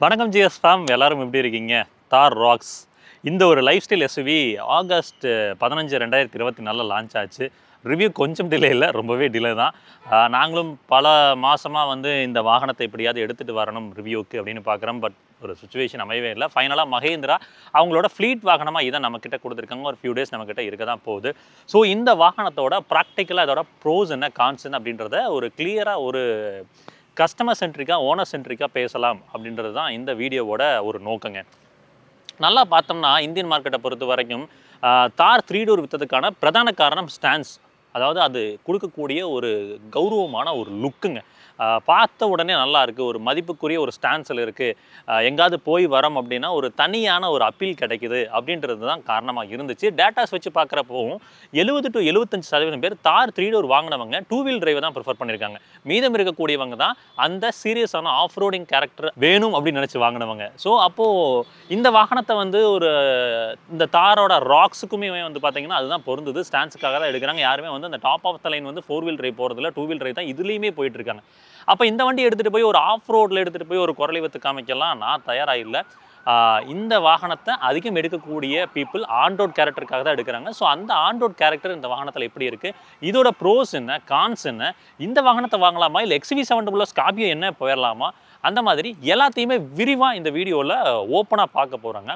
வணக்கம் GS fame, எல்லாரும் எப்படி இருக்கீங்க? தார் ராக்ஸ் இந்த ஒரு life style SUV August 15 2024 launch ஆச்சு. ரிவ்யூ கொஞ்சம் டிலே இல்லை, ரொம்பவே டிலே தான். நாங்களும் பல மாதமாக வந்து இந்த வாகனத்தை எப்படியாவது எடுத்துகிட்டு வரணும் ரிவ்யூக்கு அப்படின்னு பார்க்குறோம். பட் ஒரு சுச்சுவேஷன் அமையவே இல்லை. ஃபைனலாக மகேந்திரா அவங்களோட ஃப்ளீட் வாகனமாக இதை நம்மக்கிட்ட கொடுத்துருக்காங்க. ஒரு ஃபியூ டேஸ் நம்மக்கிட்ட இருக்க தான் போகுது. ஸோ இந்த வாகனத்தோட ப்ராக்டிக்கலாக இதோட ப்ரோஸ் என்ன, கான்ஸ் என்ன அப்படின்றத ஒரு கிளியராக ஒரு கஸ்டமர் சென்ட்ரிக்காக, ஓனர் சென்ட்ரிக்காக பேசலாம் அப்படின்றது தான் இந்த வீடியோவோட ஒரு நோக்கங்க. நல்லா பார்த்தோம்னா இந்தியன் மார்க்கெட்டை பொறுத்த வரைக்கும் தார் 3 டோர் விற்றதுக்கான பிரதான காரணம் ஸ்டாண்ட்ஸ். அதாவது அது கொடுக்கக்கூடிய ஒரு கௌரவமான ஒரு லுக்குங்க. பார்த்த உடனே நல்லா இருக்குது, ஒரு மதிப்புக்குரிய ஒரு ஸ்டான்ஸில் இருக்குது. எங்காவது போய் வரோம் அப்படின்னா ஒரு தனியான ஒரு அப்பீல் கிடைக்குது அப்படின்றது தான் காரணமாக இருந்துச்சு. டேட்டாஸ் வச்சு பார்க்குறப்போவும் 70 to 75% பேர் தார் 3 டோர் வாங்கினவங்க 2 வீல் டிரைவை தான் ப்ரிஃபர் பண்ணியிருக்காங்க. மீதம் இருக்கக்கூடியவங்க தான் அந்த சீரியஸான ஆஃப் ரோடிங் கேரக்டர் வேணும் அப்படின்னு நினச்சி வாங்கினவங்க. ஸோ அப்போது இந்த வாகனத்தை வந்து இந்த தாரோட ராக்ஸுக்குமே வந்து பார்த்தீங்கன்னா அதுதான் பொருந்தது. ஸ்டான்ஸுக்காக தான் எடுக்கிறாங்க. யாருமே வந்து அந்த டாப் ஆஃப் த லைன் வந்து 4 வீல் டிரைவ் போகிறதுல 2 வீல் டிரைவ் தான் இதுலேயுமே போயிட்டு இருக்காங்க. அப்போ இந்த வண்டி எடுத்துகிட்டு போய் ஒரு ஆஃப் ரோடில் எடுத்துகிட்டு போய் ஒரு குரலை வித்து காமிக்கலாம் நான் தயாராக இல்லை. இந்த வாகனத்தை அதிகம் எடுக்கக்கூடிய பீப்புள் ஆன் ரோட் கேரக்டருக்காக தான் எடுக்கிறாங்க. ஸோ அந்த ஆன் ரோட் கேரக்டர் இந்த வாகனத்தில் எப்படி இருக்குது, இதோட ப்ரோஸ் என்ன, கான்ஸ் என்ன, இந்த வாகனத்தை வாங்கலாமா இல்லை XUV700 ஸ்கார்பியோ என்ன போயிடலாமா, அந்த மாதிரி எல்லாத்தையுமே விரிவாக இந்த வீடியோவில் ஓப்பனாக பார்க்க போகிறாங்க.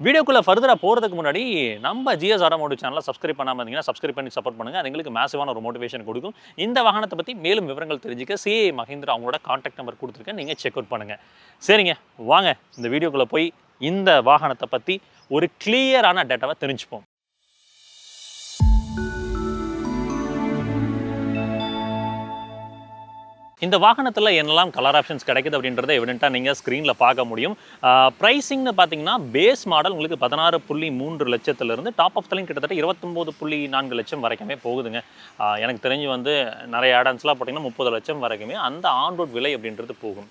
வீடியோக்குள்ளே ஃபர்தராக போகிறதுக்கு முன்னாடி நம்ம ஜிஎஸ் ஆட்டோமோட்டிவ் சேனலை சப்ஸ்கிரைப் பண்ணாமல் இருந்தீங்கன்னா சப்ஸ்கிரைப் பண்ணி சப்போர்ட் பண்ணுங்கள். அது எங்களுக்கு மேசிவான ஒரு மோட்டிவேஷன் கொடுக்கும். இந்த வாகனத்தை பற்றி மேலும் விவரங்கள் தெரிஞ்சுக்க சிஏ மஹிந்திரா அவங்களோட கான்டாக்ட் நம்பர் கொடுத்துருக்கேன், நீங்கள் செக் அவுட் பண்ணுங்கள். சரிங்க, வாங்க இந்த வீடியோக்குள்ளே போய் இந்த வாகனத்தை பற்றி ஒரு கிளியரான டேட்டாவை தெரிஞ்சுப்போம். இந்த வாகனத்தில் என்னெல்லாம் கலர் ஆப்ஷன்ஸ் கிடைக்குது அப்படின்றத எவிடென்ட்டாக நீங்கள் ஸ்க்ரீனில் பார்க்க முடியும். ப்ரைஸிங்னு பார்த்தீங்கன்னா பேஸ் மாடல் உங்களுக்கு 16.3 லட்சத்துலேருந்து டாப் ஆஃப் தலையும் கிட்டத்தட்ட 29.4 லட்சம் வரைக்குமே போகுதுங்க. எனக்கு தெரிஞ்சு வந்து நிறைய ஆடான்ஸ்லாம் பார்த்தீங்கன்னா 30 லட்சம் வரைக்குமே அந்த ஆன் ரோட் விலை அப்படின்றது போகும்.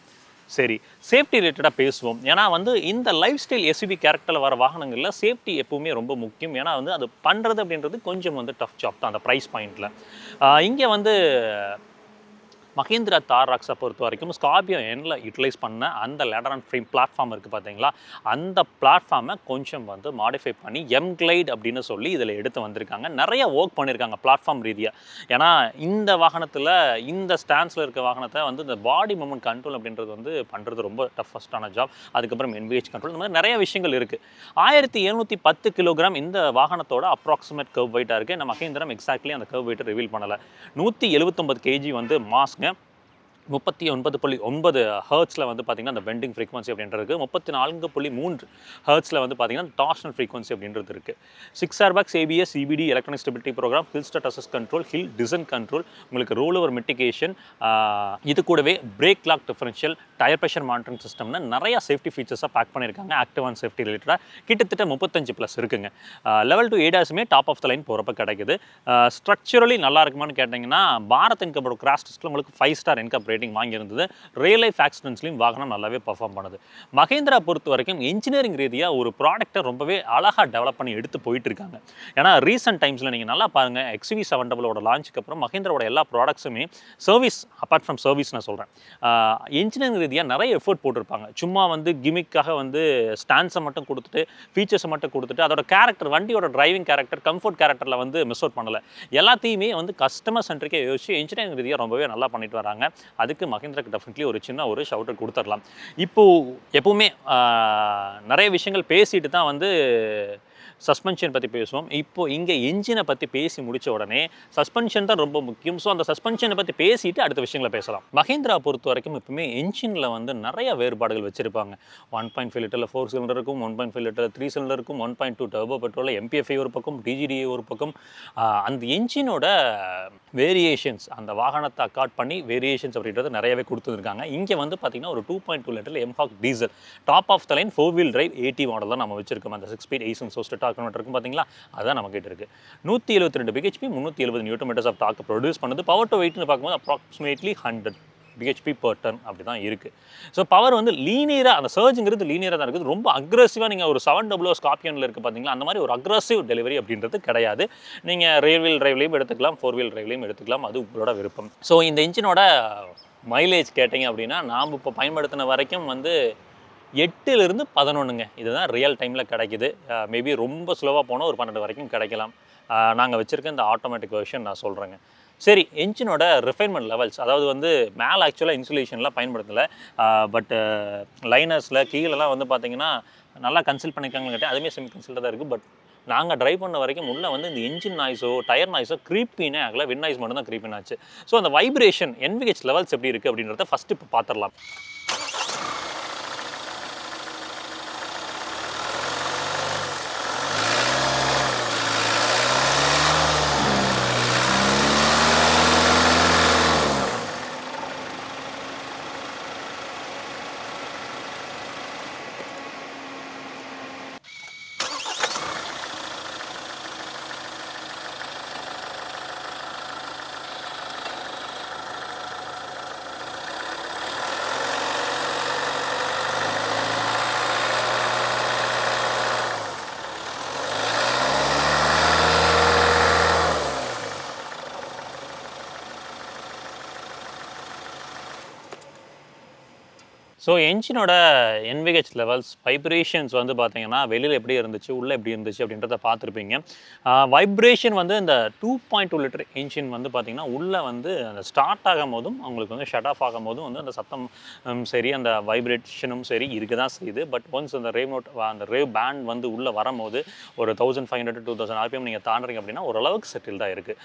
சரி, சேஃப்டி ரிலேட்டடாக பேசுவோம். ஏன்னா வந்து இந்த லைஃப் ஸ்டைல் எஸ்யூவி கேரக்டரில் வர வாகனங்களில் சேஃப்டி எப்பவுமே ரொம்ப முக்கியம். ஏன்னா வந்து அது பண்ணுறது அப்படின்றது கொஞ்சம் வந்து டஃப் ஜாப் தான் அந்த ப்ரைஸ் பாயிண்டில். இங்கே வந்து மஹேந்திரா தார் ராக்ஸை பொறுத்த வரைக்கும் ஸ்கார்பியோ எண்ணில் யூட்டிலைஸ் பண்ண அந்த லேடர் அண்ட் ஃப்ரேம் பிளாட்ஃபார்ம் இருக்குது பார்த்தீங்களா, அந்த பிளாட்ஃபார்மை கொஞ்சம் வந்து மாடிஃபை பண்ணி எம்கிளைட் அப்படின்னு சொல்லி இதில் எடுத்து வந்திருக்காங்க. நிறைய ஒர்க் பண்ணியிருக்காங்க பிளாட்ஃபார்ம் ரீதியாக. ஏன்னா இந்த வாகனத்தில் இந்த ஸ்டாண்ட்ஸில் இருக்க வாகனத்தை வந்து இந்த பாடி மூமெண்ட் கண்ட்ரோல் அப்படின்றது வந்து பண்ணுறது ரொம்ப டஃபஸ்டான ஜாப். அதுக்கப்புறம் NVH கண்ட்ரோல், இந்த மாதிரி நிறைய விஷயங்கள் இருக்குது. 1710 கிலோகிராம் இந்த வாகனத்தோட அப்ராக்சிமேட் கர்வ் வெயிட்டாக இருக்குது. நம்ம மஹேந்திரம் எக்ஸாக்ட்லி அந்த கர்வ் வெயிட்டை ரிவீல் பண்ணலை. 179 kg வந்து மாஸ்ங்க. 39.9 ஹர்ட்ஸில் வந்து பார்த்திங்கன்னா அந்த பெண்டிங் ஃப்ரீக்வன்சி அப்படின்றது இருக்குது. 34.3 ஹர்ட்ஸில் வந்து பார்த்திங்கன்னா டார்ஷனல் ஃப்ரீக்வன்சி அப்படின்றது இருக்குது. 6 airbags, ABS, CBD, electronic stability programme, hill start assist control, hill descent control, உங்களுக்கு ரோல் ஓவர் மிட்டிகேஷன், இது கூடவே brake lock differential, tyre pressure monitoring சிஸ்டம்னு நிறைய சேஃப்டி ஃபீச்சர்ஸாக பேக் பண்ணியிருக்காங்க. ஆக்டிவ் அண்ட் சேஃப்டி ரிலேட்டடாக கிட்டத்தட்ட 35+ இருக்குங்க. லெவல் 2 ADASமே டாப் ஆஃப் த லைன் போகிறப்ப கிடைக்குது. ஸ்ட்ரக்சரலி நல்லா இருக்குமான்னு கேட்டிங்கன்னா பாரத் என்கப்போட கிராஷ் டெஸ்ட்டில் உங்களுக்கு 5 ஸ்டார் என்கப் ரேட்டிங் வாங்கியிருந்தது. ரியல் லைஃப் ஆக்சிடென்ட்ஸ்லையும் வாகனம் நல்லாவே பர்ஃபார்ம் பண்ணுது. மஹேந்திரா பொறுத்த வரைக்கும் இன்ஜினியரிங் ரீதியாக ஒரு ப்ராடக்ட்டை ரொம்பவே அழகாக டெவலப் பண்ணி எடுத்து போயிட்டு இருக்காங்க. ஏன்னா ரீசெண்ட் டைம்ஸில் நீங்கள் நல்லா பாருங்கள், XUV700 லான்ச்சுக்கு அப்புறம் மஹேந்திராவோட எல்லா ப்ராடக்ட்ஸுமே சர்வீஸ், அப்பார்ட் ஃப்ரம் சர்வீஸ் நான் சொல்கிறேன், இன்ஜினியரிங் ரீதியாக நிறைய எஃபோர்ட் போட்டிருப்பாங்க. சும்மா வந்து கிமிக்காக வந்து ஸ்டாண்ட்ஸை மட்டும் கொடுத்துட்டு ஃபீச்சர்ஸை மட்டும் கொடுத்துட்டு அதோட கேரக்டர், வண்டியோட டிரைவிங் கேரக்டர், கம்ஃபர்ட் கேரக்டரில் வந்து மிஸ் அவுட் பண்ணலை. எல்லாத்தையுமே வந்து கஸ்டமர் சென்ட்ரிக்காக யோசிச்சு இன்ஜினியரிங் ரீதியாக ரொம்பவே நல்லா பண்ணிட்டு வராங்க. அதுக்கு மஹேந்திராக்கு டெஃபினெட்லி ஒரு சின்ன ஒரு ஷவுட் அவுட் கொடுத்துடலாம். இப்போது எப்பவுமே நிறைய விஷயங்கள் பேசிட்டு தான் வந்து சஸ்பென்ஷன் பற்றி பேசுவோம். இப்போது இங்கே என்ஜினை பற்றி பேசி முடித்த உடனே சஸ்பென்ஷன் தான் ரொம்ப முக்கியம். ஸோ அந்த சஸ்பென்ஷனை பற்றி பேசிட்டு அடுத்த விஷயங்களை பேசலாம். மஹேந்திரா பொறுத்த வரைக்கும் எப்பவுமே என்ஜினில் வந்து நிறைய வேறுபாடுகள் வச்சுருப்பாங்க. 1.5 லிட்டரில் 4 சிலிண்டர் இருக்கும், 1.5 லிட்டரில் 3 சிலிண்டர் இருக்கும், 1.2 டர்போ பெட்ரோலில் MPFI ஒரு பக்கம், DGDA ஒரு பக்கம். அந்த என்ஜினோட வேரியேஷன்ஸ், அந்த வாகனத்தை அக்கார்ட் பண்ணி வேரியேஷன்ஸ் அப்படின்றது நிறையவே கொடுத்துருக்காங்க. இங்கே வந்து பார்த்திங்கன்னா ஒரு 2.2 லிட்டரில் mHawk diesel top of the line 4 wheel drive 80 model தான் நம்ம வச்சிருக்கோம். அந்த 6 ஸ்பீட் ஏசன் சோஸ்ட் டார்க் இருக்கும் பார்த்தீங்களா, அதுதான் நம்ம கிட்ட இருக்குது. 172 BHP, 370 newton of torque produce பண்ணுது. பவர் டு வெயிட்னு பார்க்கும்போது அப்ராக்சிமேட்லி 100 BHP per ton அப்படி தான் இருக்குது. ஸோ பவர் வந்து லீனியராக, அந்த சர்ஜுங்கிறது லீனியராக தான் இருக்குது. ரொம்ப அக்ரெசிவாக நீங்கள் ஒரு 700 ஸ்கார்பியனில் இருக்குது பார்த்தீங்களா, அந்த மாதிரி ஒரு அக்ரெசிவ் டெலிவரி அப்படின்றது கிடையாது. நீங்கள் ரியல் வீல் டிரைவ்லையும் எடுத்துக்கலாம், 4 வீல் டிரைவ்லையும் எடுத்துக்கலாம், அது உங்களோட விருப்பம். ஸோ இந்த இன்ஜினோட மைலேஜ் கேட்டிங்க அப்படின்னா நாம் இப்போ பயன்படுத்தின வரைக்கும் வந்து 8லிருந்து 11ங்க. இதுதான் ரியல் டைமில் கிடைக்குது. மேபி ரொம்ப ஸ்லோவாக போனால் ஒரு 12 வரைக்கும் கிடைக்கலாம். நாங்கள் வச்சுருக்க இந்த ஆட்டோமேட்டிக் வெர்ஷன் நான் சொல்கிறேங்க. சரி, என்ஜினோட ரிஃபைன்மெண்ட் லெவல்ஸ், அதாவது வந்து மேலே ஆக்சுவலாக இன்சுலேஷன்லாம் பயன்படுத்தலை. பட் லைனர்ஸில் கீழெல்லாம் வந்து பார்த்தீங்கன்னா நல்லா கன்சல்ட் பண்ணியிருக்காங்கன்னு கேட்டேன். அதுவுமே செமி கன்சல்ட்டாக தான் இருக்குது. பட் நாங்கள் ட்ரைவ் பண்ண வரைக்கும் உள்ளே வந்து இந்த என்ஜின் நாய்ஸோ டயர் நாய்ஸோ க்ரீப்பினே ஆகலை. வின் நாய்ஸ் மட்டும் தான் க்ரீப்பின் ஆச்சு. ஸோ அந்த வைப்ரேஷன் NVH லெவல்ஸ் எப்படி இருக்குது அப்படின்றத ஃபஸ்ட்டு இப்போ பார்த்துடலாம். ஸோ என்ஜினோட NVH லெவல்ஸ், வைப்ரேஷன்ஸ் வந்து பார்த்தீங்கன்னா வெளியில் எப்படி இருந்துச்சு, உள்ளே எப்படி இருந்துச்சு அப்படின்றத பார்த்துருப்பீங்க. வைப்ரேஷன் வந்து இந்த 2.2 லிட்டர் என்ஜின் வந்து பார்த்தீங்கன்னா உள்ளே வந்து அந்த ஸ்டார்ட் ஆகும் போதும் அவங்களுக்கு வந்து ஷட் ஆஃப் ஆகும் போதும் வந்து அந்த சத்தம் சரி, அந்த வைப்ரேஷனும் சரி இருக்க தான் செய்யுது. பட் ஒன்ஸ் அந்த அந்த ரேவ் பேண்ட் வந்து உள்ளே வரும்போது ஒரு 1500 to 2000 RPM நீங்கள் தாண்டுறீங்க அப்படின்னா ஓரளவுக்கு செட்டில்டாக இருக்குது.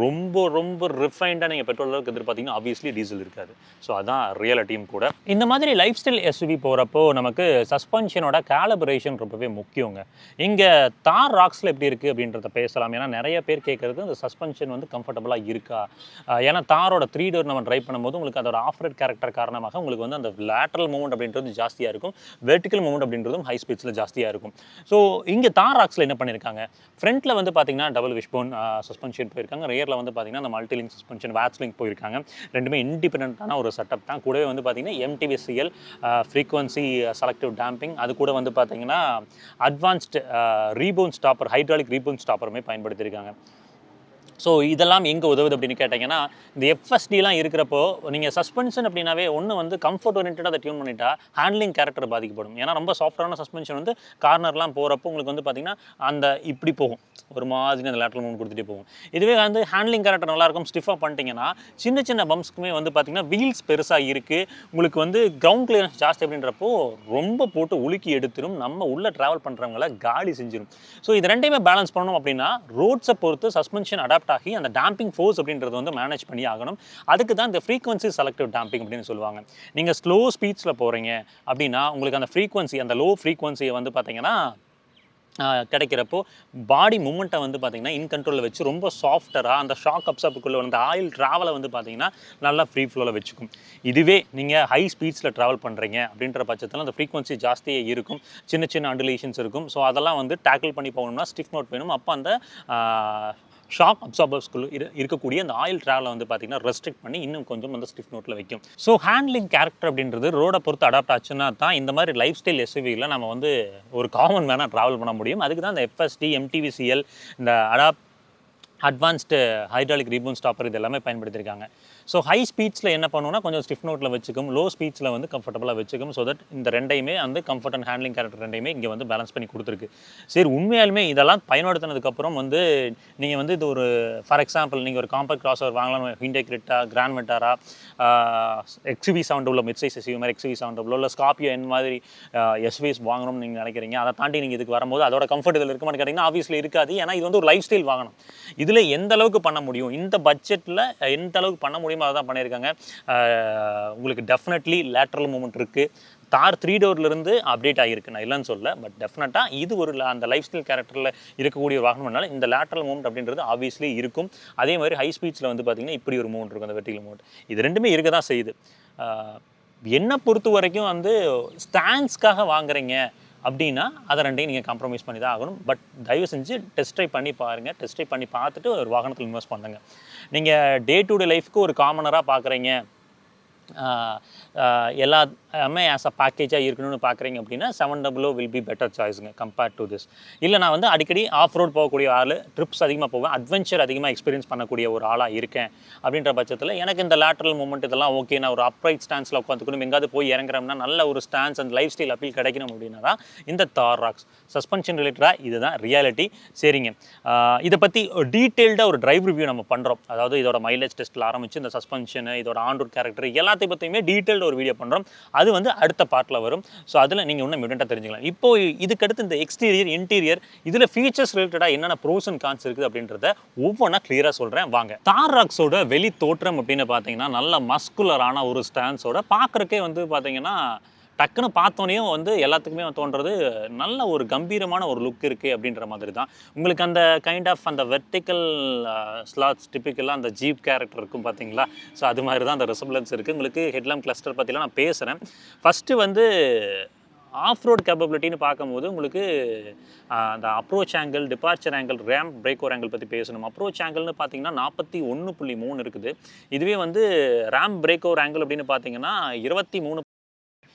ரொம்ப ரொம்ப ரிஃபைண்டாக நீங்கள் பெட்ரோல் அளவுக்கு எதிர்பார்த்தீங்கன்னா ஆப்வியஸ்லி டீசல் இருக்காது. ஸோ அதான் ரியாலிட்டியும் கூட. இந்த மாதிரி லைஃப் ஸ்டைல் SUV போகிறப்போ நமக்கு சஸ்பென்ஷனோட கேலிபரேஷன் ரொம்பவே முக்கியங்க. இங்கே தார் ராக்ஸில் எப்படி இருக்குது அப்படின்றத பேசலாம். ஏன்னா நிறைய பேர் கேட்குறது இந்த சஸ்பென்ஷன் வந்து கம்ஃபர்டபுளாக இருக்கா. ஏன்னா தாரோட 3 டோர் நம்ம ட்ரைவ் பண்ணும்போது உங்களுக்கு அதோட ஆஃப் ரோட் கேரக்டர் காரணமாக உங்களுக்கு வந்து அந்த லேட்டரல் மூவ்மெண்ட் அப்படின்றது ஜாஸ்தியாக இருக்கும், வெர்டிக்கல் மூவ்மெண்ட் அப்படின்றதும் ஹை ஸ்பீட்ஸில் ஜாஸ்தியாக இருக்கும். ஸோ இங்கே தார் ராக்ஸில் என்ன பண்ணியிருக்காங்க, ஃப்ரண்ட்டில் வந்து பார்த்தீங்கன்னா டபுள் விஷ்போன் சஸ்பென்ஷன் போயிருக்காங்க. ரியரில் வந்து பார்த்தீங்கன்னா அந்த மல்டிலிங்க் சஸ்பென்ஷன் வேட்ஸ்லிங்க் போயிருக்காங்க. ரெண்டுமே இண்டிபெண்டான ஒரு செட்டப் தான். கூடவே வந்து பார்த்தீங்கன்னா MTVCL ஃப்ரீக்வன்சி செலக்டிவ் டேம்பிங், அது கூட வந்து பார்த்தீங்கன்னா advanced rebound stopper, hydraulic rebound ஸ்டாப்பருமே பயன்படுத்தியிருக்காங்க. ஸோ இதெல்லாம் எங்கே உதவுது அப்படின்னு கேட்டிங்கன்னா, இந்த FSDலாம் இருக்கிறப்போ நீங்கள் சஸ்பென்ஷன் அப்படின்னாவே ஒன்று வந்து கம்ஃபர்ட் ஓரியன்டாக அதை டியூன் பண்ணிட்டா ஹேண்ட்லிங் கேரக்டர் பாதிக்கப்படும். ஏன்னா ரொம்ப சாஃப்டான சஸ்பென்ஷன் வந்து கார்னர்லாம் போகிறப்போ உங்களுக்கு வந்து பார்த்திங்கன்னா அந்த இப்படி போகும், ஒரு மாதிரி அந்த லேட்டரல் மூவ்மெண்ட் கொடுத்துட்டே போகும். இதுவே வந்து ஹேண்ட்லிங் கேரக்டர் நல்லாயிருக்கும், ஸ்டிஃபாக பண்ணிட்டீங்கன்னா சின்ன சின்ன பம்ப்ஸ்க்குமே வந்து பார்த்திங்கன்னா வீல்ஸ் பெருசாக இருக்குது, உங்களுக்கு வந்து கிரவுண்ட் கிளியரன்ஸ் ஜாஸ்தி அப்படின்றப்போ ரொம்ப போட்டு உலுக்கி எடுத்துடும், நம்ம உள்ளே ட்ராவல் பண்ணுறவங்கள காலி செஞ்சிடும். ஸோ இது ரெண்டையுமே பேலன்ஸ் பண்ணணும் அப்படின்னா ரோட்ஸை பொறுத்து சஸ்பென்ஷன் அடாப்ட் ஆகி அந்த டேம்பிங் ஃபோர்ஸ் அப்படின்றது வந்து மேனேஜ் பண்ணி ஆகணும். அதுக்கு தான் இந்த ஃப்ரீக்வன்சி செலக்டிவ் டேம்பிங் அப்படின்னு சொல்லுவாங்க. நீங்கள் ஸ்லோ ஸ்பீட்ஸில் போகிறீங்க அப்படின்னா உங்களுக்கு அந்த ஃப்ரீக்வன்சி, அந்த லோ ஃப்ரீக்வன்சியை வந்து பார்த்தீங்கன்னா கிடைக்கிறப்போ பாடி மூமெண்ட்டை வந்து பார்த்திங்கன்னா இன் கண்ட்ரோலில் வச்சு ரொம்ப சாஃப்டராக அந்த ஷாக் அப்சார்புக்குள்ளே வந்து ஆயில் ட்ராவலை வந்து பார்த்திங்கன்னா நல்லா ஃப்ரீ ஃப்ளோவில் வச்சுக்கும். இதுவே நீங்கள் ஹை ஸ்பீட்ஸில் ட்ராவல் பண்ணுறீங்க அப்படின்ற பட்சத்தில் அந்த ஃப்ரீக்வன்சி ஜாஸ்தியாக இருக்கும், சின்ன சின்ன அண்டுலேஷன்ஸ் இருக்கும். ஸோ அதெல்லாம் வந்து டேக்கிள் பண்ணி போகணும்னா ஸ்டிஃப் நோட் வேணும். அப்போ அந்த ஷாக் அப்சார்பர்ஸ்குள்ள இருக்கக்கூடிய அந்த ஆயில் ட்ராவலை வந்து பார்த்திங்கன்னா ரெஸ்ட்ரிக்ட் பண்ணி இன்னும் கொஞ்சம் வந்து ஸ்டிஃப் நோட்டில் வைக்கும். ஸோ ஹேண்ட்லிங் கேரக்டர் அப்படின்றது ரோடை பொறுத்து அடாப்ட் ஆச்சுன்னா தான் இந்த மாதிரி லைஃப் ஸ்டைல் SUVயில் நம்ம வந்து ஒரு காமன் வேணால் ட்ராவல் பண்ண முடியும். அதுக்கு தான் இந்த FSD, MTVCL, இந்த அட்வான்ஸ்டு ஹைட்ராலிக் ரீபவுண்ட் ஸ்டாப்பர் இது எல்லாமே பயன்படுத்தியிருக்காங்க. ஸோ ஹை ஸ்பீட்ஸில் என்ன பண்ணுவோம்னா கொஞ்சம் ஸ்டிஃப் நோட்டில் வச்சுக்கும், லோ ஸ்பீட்ஸில் வந்து கம்ஃபர்டபுளாக வச்சுக்கும். ஸோ தட் இந்த ரெண்டையுமே வந்து கம்ஃபர்ட் அண்ட் ஹேண்ட்லிங் கேரக்டர் ரெண்டையுமே இங்கே வந்து பேலன்ஸ் பண்ணி கொடுத்துருக்கு. சரி, உண்மையாலுமே இதெல்லாம் பயன்படுத்தினதுக்கப்புறம் வந்து நீங்கள் வந்து இது ஒரு ஃபார் எக்ஸாம்பிள் நீங்கள் ஒரு காம்பேக்ட் கிராஸ்ஓவர் வாங்கலாம், Hyundai Creta, Grand Vitara, XUV700 mid size SUV மாதிரி XUV700 இல்லை ஸ்கார்பியோ என் மாதிரி SUVs வாங்கணும்னு நீங்கள் நினைக்கிறீங்க. அதை தாண்டி நீங்கள் இதுக்கு வரும்போது அதோட கம்ஃபர்ட் இதில் இருக்குமான்னு கேட்டிங்கன்னா ஆப்வியஸ்லி இருக்காது. ஏன்னா இது வந்து ஒரு லைஃப் ஸ்டைல் வாங்கணும். இதில் எந்த அளவுக்கு பண்ண முடியும், இந்த பட்ஜெட்டில் எந்த அளவுக்கு பண்ண முடியுமோ அதை தான் பண்ணியிருக்காங்க. உங்களுக்கு டெஃபினெட்லி லேட்ரல் மூவ்மெண்ட் இருக்குது. தார் 3 டோர்லேருந்து அப்டேட் ஆகிருக்கு, நான் இல்லைன்னு சொல்ல. பட் டெஃபினட்டாக இது ஒரு அந்த லைஃப் ஸ்டைல் கேரக்டரில் இருக்கக்கூடிய ஒரு வாகனம்னால இந்த லேட்ரல் மூவ்மெண்ட் அப்படின்றது ஆப்வியஸ்லி இருக்கும். அதே மாதிரி ஹை ஸ்பீட்ஸில் வந்து பார்த்திங்கன்னா இப்படி ஒரு மூவ்மெண்ட் இருக்கும், அந்த வெர்டிகல் மூவ்மெண்ட். இது ரெண்டுமே இருக்க தான் செய்யுது. என்னை பொறுத்த வரைக்கும் வந்து ஸ்டாண்ட்ஸ்க்காக வாங்குறீங்க அப்படின்னா அதை ரெண்டையும் நீங்கள் காம்ப்ரமைஸ் பண்ணி தான் ஆகணும். பட் தயவு செஞ்சு டெஸ்ட் ட்ரைவ் பண்ணி பாருங்கள். டெஸ்ட் ட்ரைவ் பண்ணி பார்த்துட்டு ஒரு வாகனத்தில் இன்வெஸ்ட் பண்ணுங்கள். நீங்கள் டே டு டே லைஃப்க்கு ஒரு காமனராக பார்க்குறீங்க, எல்லாமே ஆஸ் அ பேக்கேஜாக இருக்கணும்னு பார்க்குறீங்க அப்படின்னா 700 வில் பி பெட்டர் சாய்ஸுங்க கம்பேர்ட் டு திஸ். இல்லை நான் வந்து அடிக்கடி ஆஃப் ரோட் போகக்கூடிய ஆள், ட்ரிப்ஸ் அதிகமாக போவேன், அட்வென்ச்சர் அதிகமாக எக்ஸ்பீரியன்ஸ் பண்ணக்கூடிய ஒரு ஆளாக இருக்கேன் அப்படின்ற பட்சத்தில் எனக்கு இந்த லேட்ரல் மூமெண்ட் இதெல்லாம் ஓகே, நான் ஒரு அப்ரைட் ஸ்டான்ஸில் உட்காந்துக்கணும், எங்காவது போய் இறங்குறோம்னா நல்ல ஒரு stance and life style appeal கிடைக்கணும் அப்படின்னா தான் இந்த தார் ராக்ஸ். சஸ்பென்ஷன் ரிலேட்டடாக இதுதான் ரியாலிட்டி. சரிங்க, இதை பற்றி டீட்டெயில்டாக ஒரு டிரைவ் ரிவ்யூ நம்ம பண்ணுறோம். அதாவது இதோட மைலேஜ் டெஸ்ட்டில் ஆரம்பிச்சு இந்த சஸ்பென்ஷன், இதோட ஆன் ரோட் கேரக்டர் எல்லாத்தையும் பற்றியுமே டீட்டெயில்டு ஒரு வீடியோ பண்ணுறோம். அது வந்து அடுத்த பார்ட்டில் வரும். ஸோ அதில் நீங்கள் இன்னும் மியூட்டண்ட்டாக தெரிஞ்சுக்கலாம். இப்போ இதுக்கடுத்து இந்த எக்ஸ்டீரியர், இன்டீரியர், இதில் ஃபீச்சர்ஸ் ரிலேட்டடாக என்னென்ன ப்ரோஸ் அண்ட் கான்ஸ் இருக்குது அப்படின்றத ஒவ்வொன்றா கிளியராக சொல்கிறேன் வாங்க. தார் ராக்ஸோட வெளி தோற்றம் அப்படின்னு பார்த்தீங்கன்னா நல்ல மஸ்குலரான ஒரு ஸ்டான்ஸோட பார்க்குறக்கே வந்து பார்த்தீங்கன்னா டக்குன்னு பார்த்தோன்னே வந்து எல்லாத்துக்குமே தோன்றது நல்ல ஒரு கம்பீரமான ஒரு லுக் இருக்குது அப்படின்ற மாதிரி தான். உங்களுக்கு அந்த கைண்ட் ஆஃப் அந்த வெர்டிக்கல் ஸ்லாட்ஸ் டிப்பிக்கலாக அந்த ஜீப் கேரக்டர் இருக்கும் பார்த்தீங்களா? ஸோ அது மாதிரி தான் அந்த ரெசம்பிளன்ஸ் இருக்குது. உங்களுக்கு ஹெட்லாம்ப் கிளஸ்டர் பற்றிலாம் நான் பேசுகிறேன். ஃபஸ்ட்டு வந்து ஆஃப் ரோட் கேப்பபிலிட்டின்னு பார்க்கும்போது உங்களுக்கு அந்த approach angle, departure angle, ramp break over angle பற்றி பேசணும். அப்ரோச் ஆங்கிள்னு பார்த்தீங்கன்னா 41.3 இருக்குது. இதுவே வந்து ரேம்ப் பிரேக் ஓவர் ஆங்கிள் அப்படின்னு பார்த்தீங்கன்னா 23.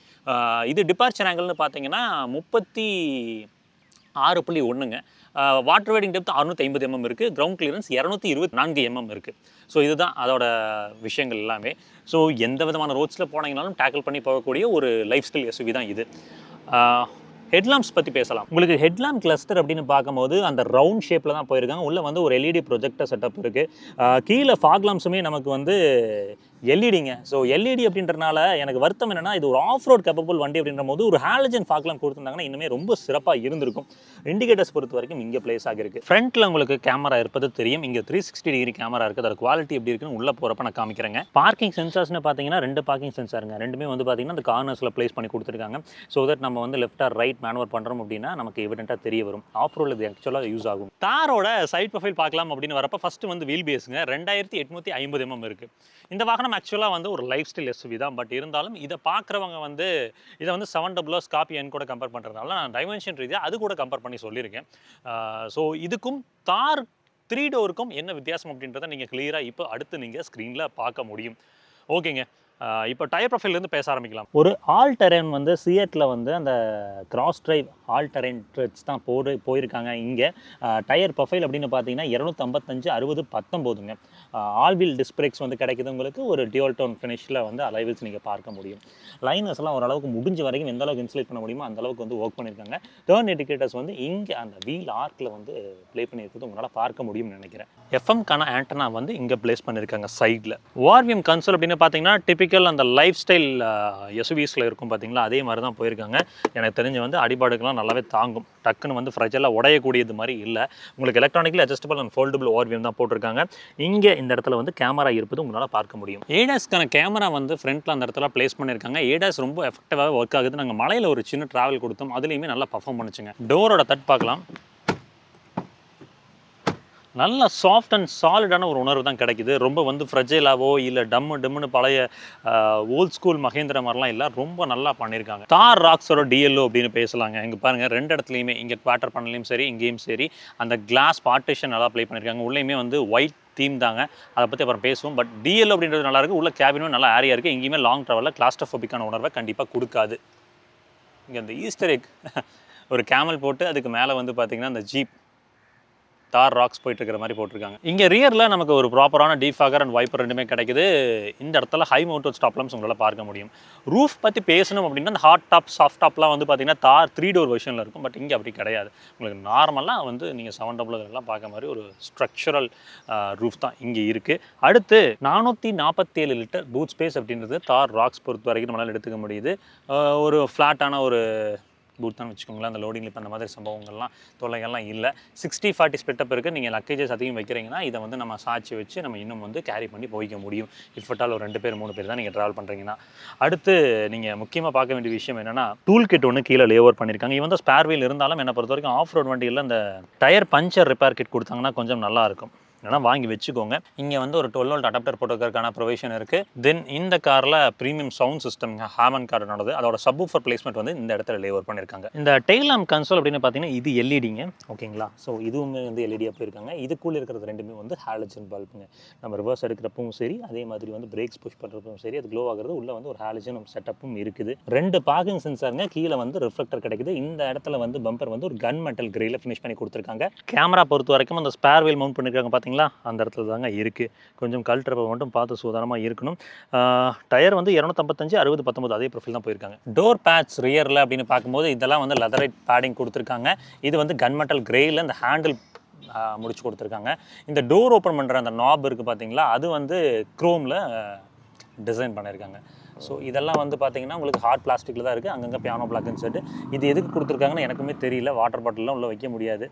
இது டிபார்ச்சர் ஆங்கிள்னு பார்த்தீங்கன்னா 36.1ங்க. வாட்டர் வைடிங் டெப்த் 650 mm இருக்குது. கிரவுண்ட் கிளியரன்ஸ் 224 mm இருக்குது. ஸோ இதுதான் அதோட விஷயங்கள் எல்லாமே. ஸோ எந்த விதமான ரோட்ஸில் போனீங்கனாலும் டேக்கிள் பண்ணி போகக்கூடிய ஒரு லைஃப் ஸ்டைல் எஸ்யூவி தான் இது. ஹெட்லாம்ப்ஸ் பற்றி பேசலாம். உங்களுக்கு ஹெட்லாம்ப் கிளஸ்டர் அப்படின்னு பார்க்கும்போது அந்த ரவுண்ட் ஷேப்பில் தான் போயிருக்காங்க. உள்ளே வந்து ஒரு எல்இடி ப்ரொஜெக்டர் செட்டப் இருக்குது. கீழே ஃபாக் லாம்ப்ஸுமே நமக்கு வந்து எல்இடிங்க. ஸோ எல்இடி அப்படின்றனால எனக்கு வருத்தம் என்னென்னா, இது ஒரு ஆஃப் ரோட் கேப்பபிள் வண்டி அப்படின்ற போது ஒரு ஹாலஜன் ஃபாக் லாம்ப் கொடுத்துருந்தாங்கன்னா இன்னுமே ரொம்ப சிறப்பாக இருந்திருக்கும். இண்டிகேட்டர்ஸ் பொறுத்த வரைக்கும் இங்கே பிளேஸ் ஆகிருக்கு. ஃப்ரண்ட்டில் உங்களுக்கு கேமரா இருப்பது தெரியும். இங்கே 360 டிகிரி கேமரா இருக்குது. அதோட குவாலிட்டி எப்படி இருக்குன்னு உள்ளே போகிறப்ப நான் காமிக்கிறேங்க. பார்க்கிங் சென்சார்ஸ்னு பார்த்தீங்கன்னா 2 பார்க்கிங் சென்சாருங்க. ரெண்டுமே வந்து பார்த்தீங்கன்னா அந்த கார்னர்ஸில் பிளேஸ் பண்ணி கொடுத்துருக்காங்க. ஸோ தட் நம்ம வந்து லெஃப்ட் ஆர் ரைட் மேனுவர் பண்ணுறோம் அப்படின்னா நமக்கு எவிடென்ட்டாக தெரிய வரும். ஆஃப் ரோடில் இது ஆக்சுவலாக யூஸ் ஆகும். தாரோட சைட் ப்ரொஃபைல் பார்க்கலாம் அப்படின்னு வரப்போ ஃபஸ்ட்டு வந்து வீல் பேஸுங்க 2850 mm இருக்குது. இந்த வாகனம் ஆக்சுவலாக வந்து ஒரு லைஃப் ஸ்டைல் எஸ்யூவி தான். பட் இருந்தாலும் இதை பார்க்குறவங்க வந்து இதை வந்து 700 ஸ்கார்பியோ என் கூட கம்பேர் பண்ணுறதுனால நான் டைமென்ஷன் ரீதியாக அது கூட கம்பேர் பண்ணி சொல்லியிருக்கேன். ஸோ இதுக்கும் தார் 3 டோருக்கும் என்ன வித்தியாசம் அப்படின்றத நீங்கள் கிளியராக இப்போ அடுத்து நீங்கள் ஸ்க்ரீனில் பார்க்க முடியும். ஓகேங்க, இப்போ டயர் ப்ரொஃபைல்லேருந்து பேச ஆரம்பிக்கலாம். ஒரு ஆல் டெரெயின் வந்து சியட்டில் வந்து அந்த cross drive all terrain threats தான் போயிருக்காங்க. இங்கே டயர் ப்ரொஃபைல் அப்படின்னு பார்த்தீங்கன்னா 255 60 19ங்க. ஆல் வீல் டிஸ்க் பிரேக்ஸ் வந்து கிடைக்குது. உங்களுக்கு ஒரு டியூல் டோன் ஃபினிஷில் வந்து அலைவில்ஸ் நீங்கள் பார்க்க முடியும். லைனர்ஸ்லாம் ஓரளவுக்கு முடிஞ்ச வரைக்கும் எந்த அளவுக்கு இன்சுலேட் பண்ண முடியுமோ அந்த அளவுக்கு வந்து ஒர்க் பண்ணியிருக்காங்க. டர்ன் இண்டிகேட்டர்ஸ் வந்து இங்கே அந்த வீல் ஆர்க்கில் வந்து ப்ளே பண்ணியிருக்கிறது உங்களால் பார்க்க முடியும்னு நினைக்கிறேன். எஃப்எம்கான ஆண்டனா வந்து இங்கே பிளேஸ் பண்ணியிருக்காங்க சைடில். ஓஆர்விஎம் கன்சோல் அப்படின்னு பார்த்தீங்கன்னா டிபிக்கல் அந்த லைஃப் ஸ்டைல் எஸ்யூவிஸில் இருக்கும் பார்த்தீங்களா, அதே மாதிரி தான் போயிருக்காங்க. எனக்கு தெரிஞ்சு வந்து அடிபாடுக்கெல்லாம் நல்லாவே தாங்கும். டக்குன்னு வந்து ஃப்ரெஜெல்லாம் உடையக்கூடியது மாதிரி இல்லை. உங்களுக்கு electronically adjustable and foldable ORVM தான் போட்டிருக்காங்க. இங்கே இந்த இடத்துல வந்து கேமரா இருப்பது உங்களால் பார்க்க முடியும். ஏடாஸ்க்கான கேமரா வந்து ஃப்ரண்ட்டில் அந்த இடத்துல பிளேஸ் பண்ணியிருக்காங்க. ஏடாஸ் ரொம்ப எஃபெக்டிவாக ஒர்க் ஆகுது. நாங்கள் மலையில் ஒரு சின்ன ட்ராவல் கொடுத்தோம், அதுலேயுமே நல்லா பர்ஃபார்ம் பண்ணுச்சுங்க. டோரோட தட் பார்க்கலாம். நல்ல சாஃப்ட் அண்ட் சாலிடான ஒரு உணர்வு தான் கிடைக்குது. ரொம்ப வந்து ஃப்ரெஜைலாவோ இல்லை டம்முன்னு பழைய ஓல்ட் ஸ்கூல் மகேந்திர மாதிரிலாம் இல்லை, ரொம்ப நல்லா பண்ணியிருக்காங்க. தார் ராக்ஸோட டிஎல்ஓ அப்படின்னு பேசலாங்க. இங்கே பாருங்கள், 2 இடத்துலையுமே இங்கே குவார்ட்டர் பண்ணலையும் சரி இங்கேயும் சரி அந்த கிளாஸ் பார்ட்டிஷன் நல்லா ப்ளே பண்ணியிருக்காங்க. உள்ளேயுமே வந்து ஒயிட் தீம் தாங்க, அதை பற்றி அப்புறம் பேசுவோம். பட் டிஎல்ஓ அப்படின்றது நல்லா இருக்குது. உள்ள கேபினும் நல்லா ஏரியா இருக்குது. எங்கேயுமே லாங் ட்ராவலில் கிளாஸ்ட்ரோஃபோபிக்கான உணர்வை கண்டிப்பாக கொடுக்காது. இங்கே அந்த ஈஸ்டர் எக் ஒரு கேமல் போட்டு அதுக்கு மேலே வந்து பார்த்திங்கன்னா அந்த ஜீப் தார் ராக்ஸ் போயிட்டு இருக்கிற மாதிரி போட்டிருக்காங்க. இங்கே ரியரில் நமக்கு ஒரு ப்ராப்பரான டீஃபாகர் அண்ட் வைப்பர் ரெண்டுமே கிடைக்குது. இந்த இடத்துல ஹை மவுண்டட் ஸ்டாப் லாம்ப்ஸ் உங்களால் பார்க்க முடியும். ரூஃப் பற்றி பேசணும் அப்படின்னா அந்த ஹாட் டாப் சாஃப்ட் டாப்லாம் வந்து பார்த்தீங்கன்னா தார் 3 டோர் வெர்ஷனில் இருக்கும். பட் இங்கே அப்படி கிடையாது. உங்களுக்கு நார்மலாக வந்து நீங்கள் 700 பார்க்க மாதிரி ஒரு ஸ்ட்ரக்சரல் ரூஃப் தான் இங்கே இருக்குது. அடுத்து 447 லிட்டர் பூட் ஸ்பேஸ் அப்படின்றது தார் ராக்ஸ் பொறுத்த வரைக்கும் நம்மளால் எடுத்துக்க முடியுது. ஒரு ஃப்ளாட்டான ஒரு பூட் தான் வச்சுக்கோங்களேன். அந்த லோடிங் லிப் அந்த மாதிரி சம்பவங்கள்லாம் தொல்லைகள்லாம் இல்லை. 60-40 ஸ்பிட்டப் இருக்குது. நீங்கள் லக்கேஜஸ் அதிகம் வைக்கிறீங்கன்னா இதை வந்து நம்ம சாட்சி வச்சு நம்ம இன்னும் வந்து கேரி பண்ணி போய்க்க முடியும். இஃபட்டால் ஒரு 2 பேர் 3 பேர் தான் நீங்கள் ட்ராவல் பண்ணுறீங்கன்னா. அடுத்து நீங்கள் முக்கியமாக பார்க்க வேண்டிய விஷயம் என்னென்னா டூல் கிட் ஒன்று கீழே லே ஓவர் பண்ணியிருக்காங்க. இவன் வந்து ஸ்பேர் வீல் இருந்தாலும் என்னை பொறுத்த வரைக்கும் ஆஃப் ரோட் வண்டியில் அந்த டயர் பஞ்சர் ரிப்பேர் கிட் கொடுத்தாங்கன்னா கொஞ்சம் நல்லாயிருக்கும். இல்லைனா வாங்கி வச்சுக்கோங்க. இங்கே வந்து ஒரு 12 வோல்ட் அடாப்டர் போட்டுக்கிறதுக்கான ப்ரொவிஷன் இருக்குது. தென் இந்த காரில் ப்ரீமியம் சவுண்ட் சிஸ்டம்ங்க ஹாமன் கார்டனோடது. அதோட சப்வூஃபர் பிளேஸ்மெண்ட் வந்து இந்த இடத்துல லேவர் பண்ணியிருக்காங்க. இந்த டெயில் லேம்ப் கன்சோல் அப்படின்னு பார்த்தீங்கன்னா இது எல்இடிங்க, ஓகேங்களா. ஸோ இதுவுமே வந்து எல்இடியாக போயிருக்காங்க. இதுக்குள்ளே இருக்கிறது ரெண்டுமே வந்து ஹாலஜன் பல்புங்க. நம்ம ரிவர்ஸ் எடுக்கிறப்பவும் சரி, அதே மாதிரி வந்து பிரேக்ஸ் புஷ் பண்ணுறப்பவும் சரி, அது க்ளோ ஆகிறது. உள்ளே வந்து ஒரு ஹாலஜன் செட்டப்பும் இருக்குது. 2 பார்க்கிங் சென்சாருங்க, கீழே வந்து ரிஃப்ளெக்டர் கிடைக்குது. இந்த இடத்துல வந்து பம்பர் வந்து ஒரு கன் மெட்டல் கிரேல ஃபினிஷ் பண்ணி கொடுத்துருக்காங்க. கேமரா பொறுத்த வரைக்கும் அந்த ஸ்பேர் வீல் மவுண்ட் பண்ணியிருக்காங்க பார்த்தீங்களா, அந்த இடத்துல தாங்க இருக்குது. கொஞ்சம் கல்ட்டுறப்ப மட்டும் பார்த்து சூதானமாக இருக்கணும். டயர் வந்து 255 60 19 அதே ப்ரொஃபைல் தான் போயிருக்காங்க. டோர் பேட்ச் ரியரில் அப்படின்னு பார்க்கும்போது இதெல்லாம் வந்து லெதரைட் பேடிங் கொடுத்துருக்காங்க. இது வந்து கன்மெட்டல் கிரேயில் இந்த ஹேண்டில் முடிச்சு கொடுத்துருக்காங்க. இந்த டோர் ஓப்பன் பண்ணுற அந்த நாப் இருக்குது பார்த்தீங்களா, அது வந்து குரோமில் டிசைன் பண்ணியிருக்காங்க. ஸோ இதெல்லாம் வந்து பார்த்தீங்கன்னா உங்களுக்கு ஹார்ட் பிளாஸ்டிக்கில் தான் இருக்குது. அங்கங்கே பியானோ பிளாக்னு சொல்லிட்டு இது எதுக்கு கொடுத்துருக்காங்கன்னு எனக்குமே தெரியல. வாட்டர் பாட்டில்லாம் உள்ளே வைக்க முடியாது.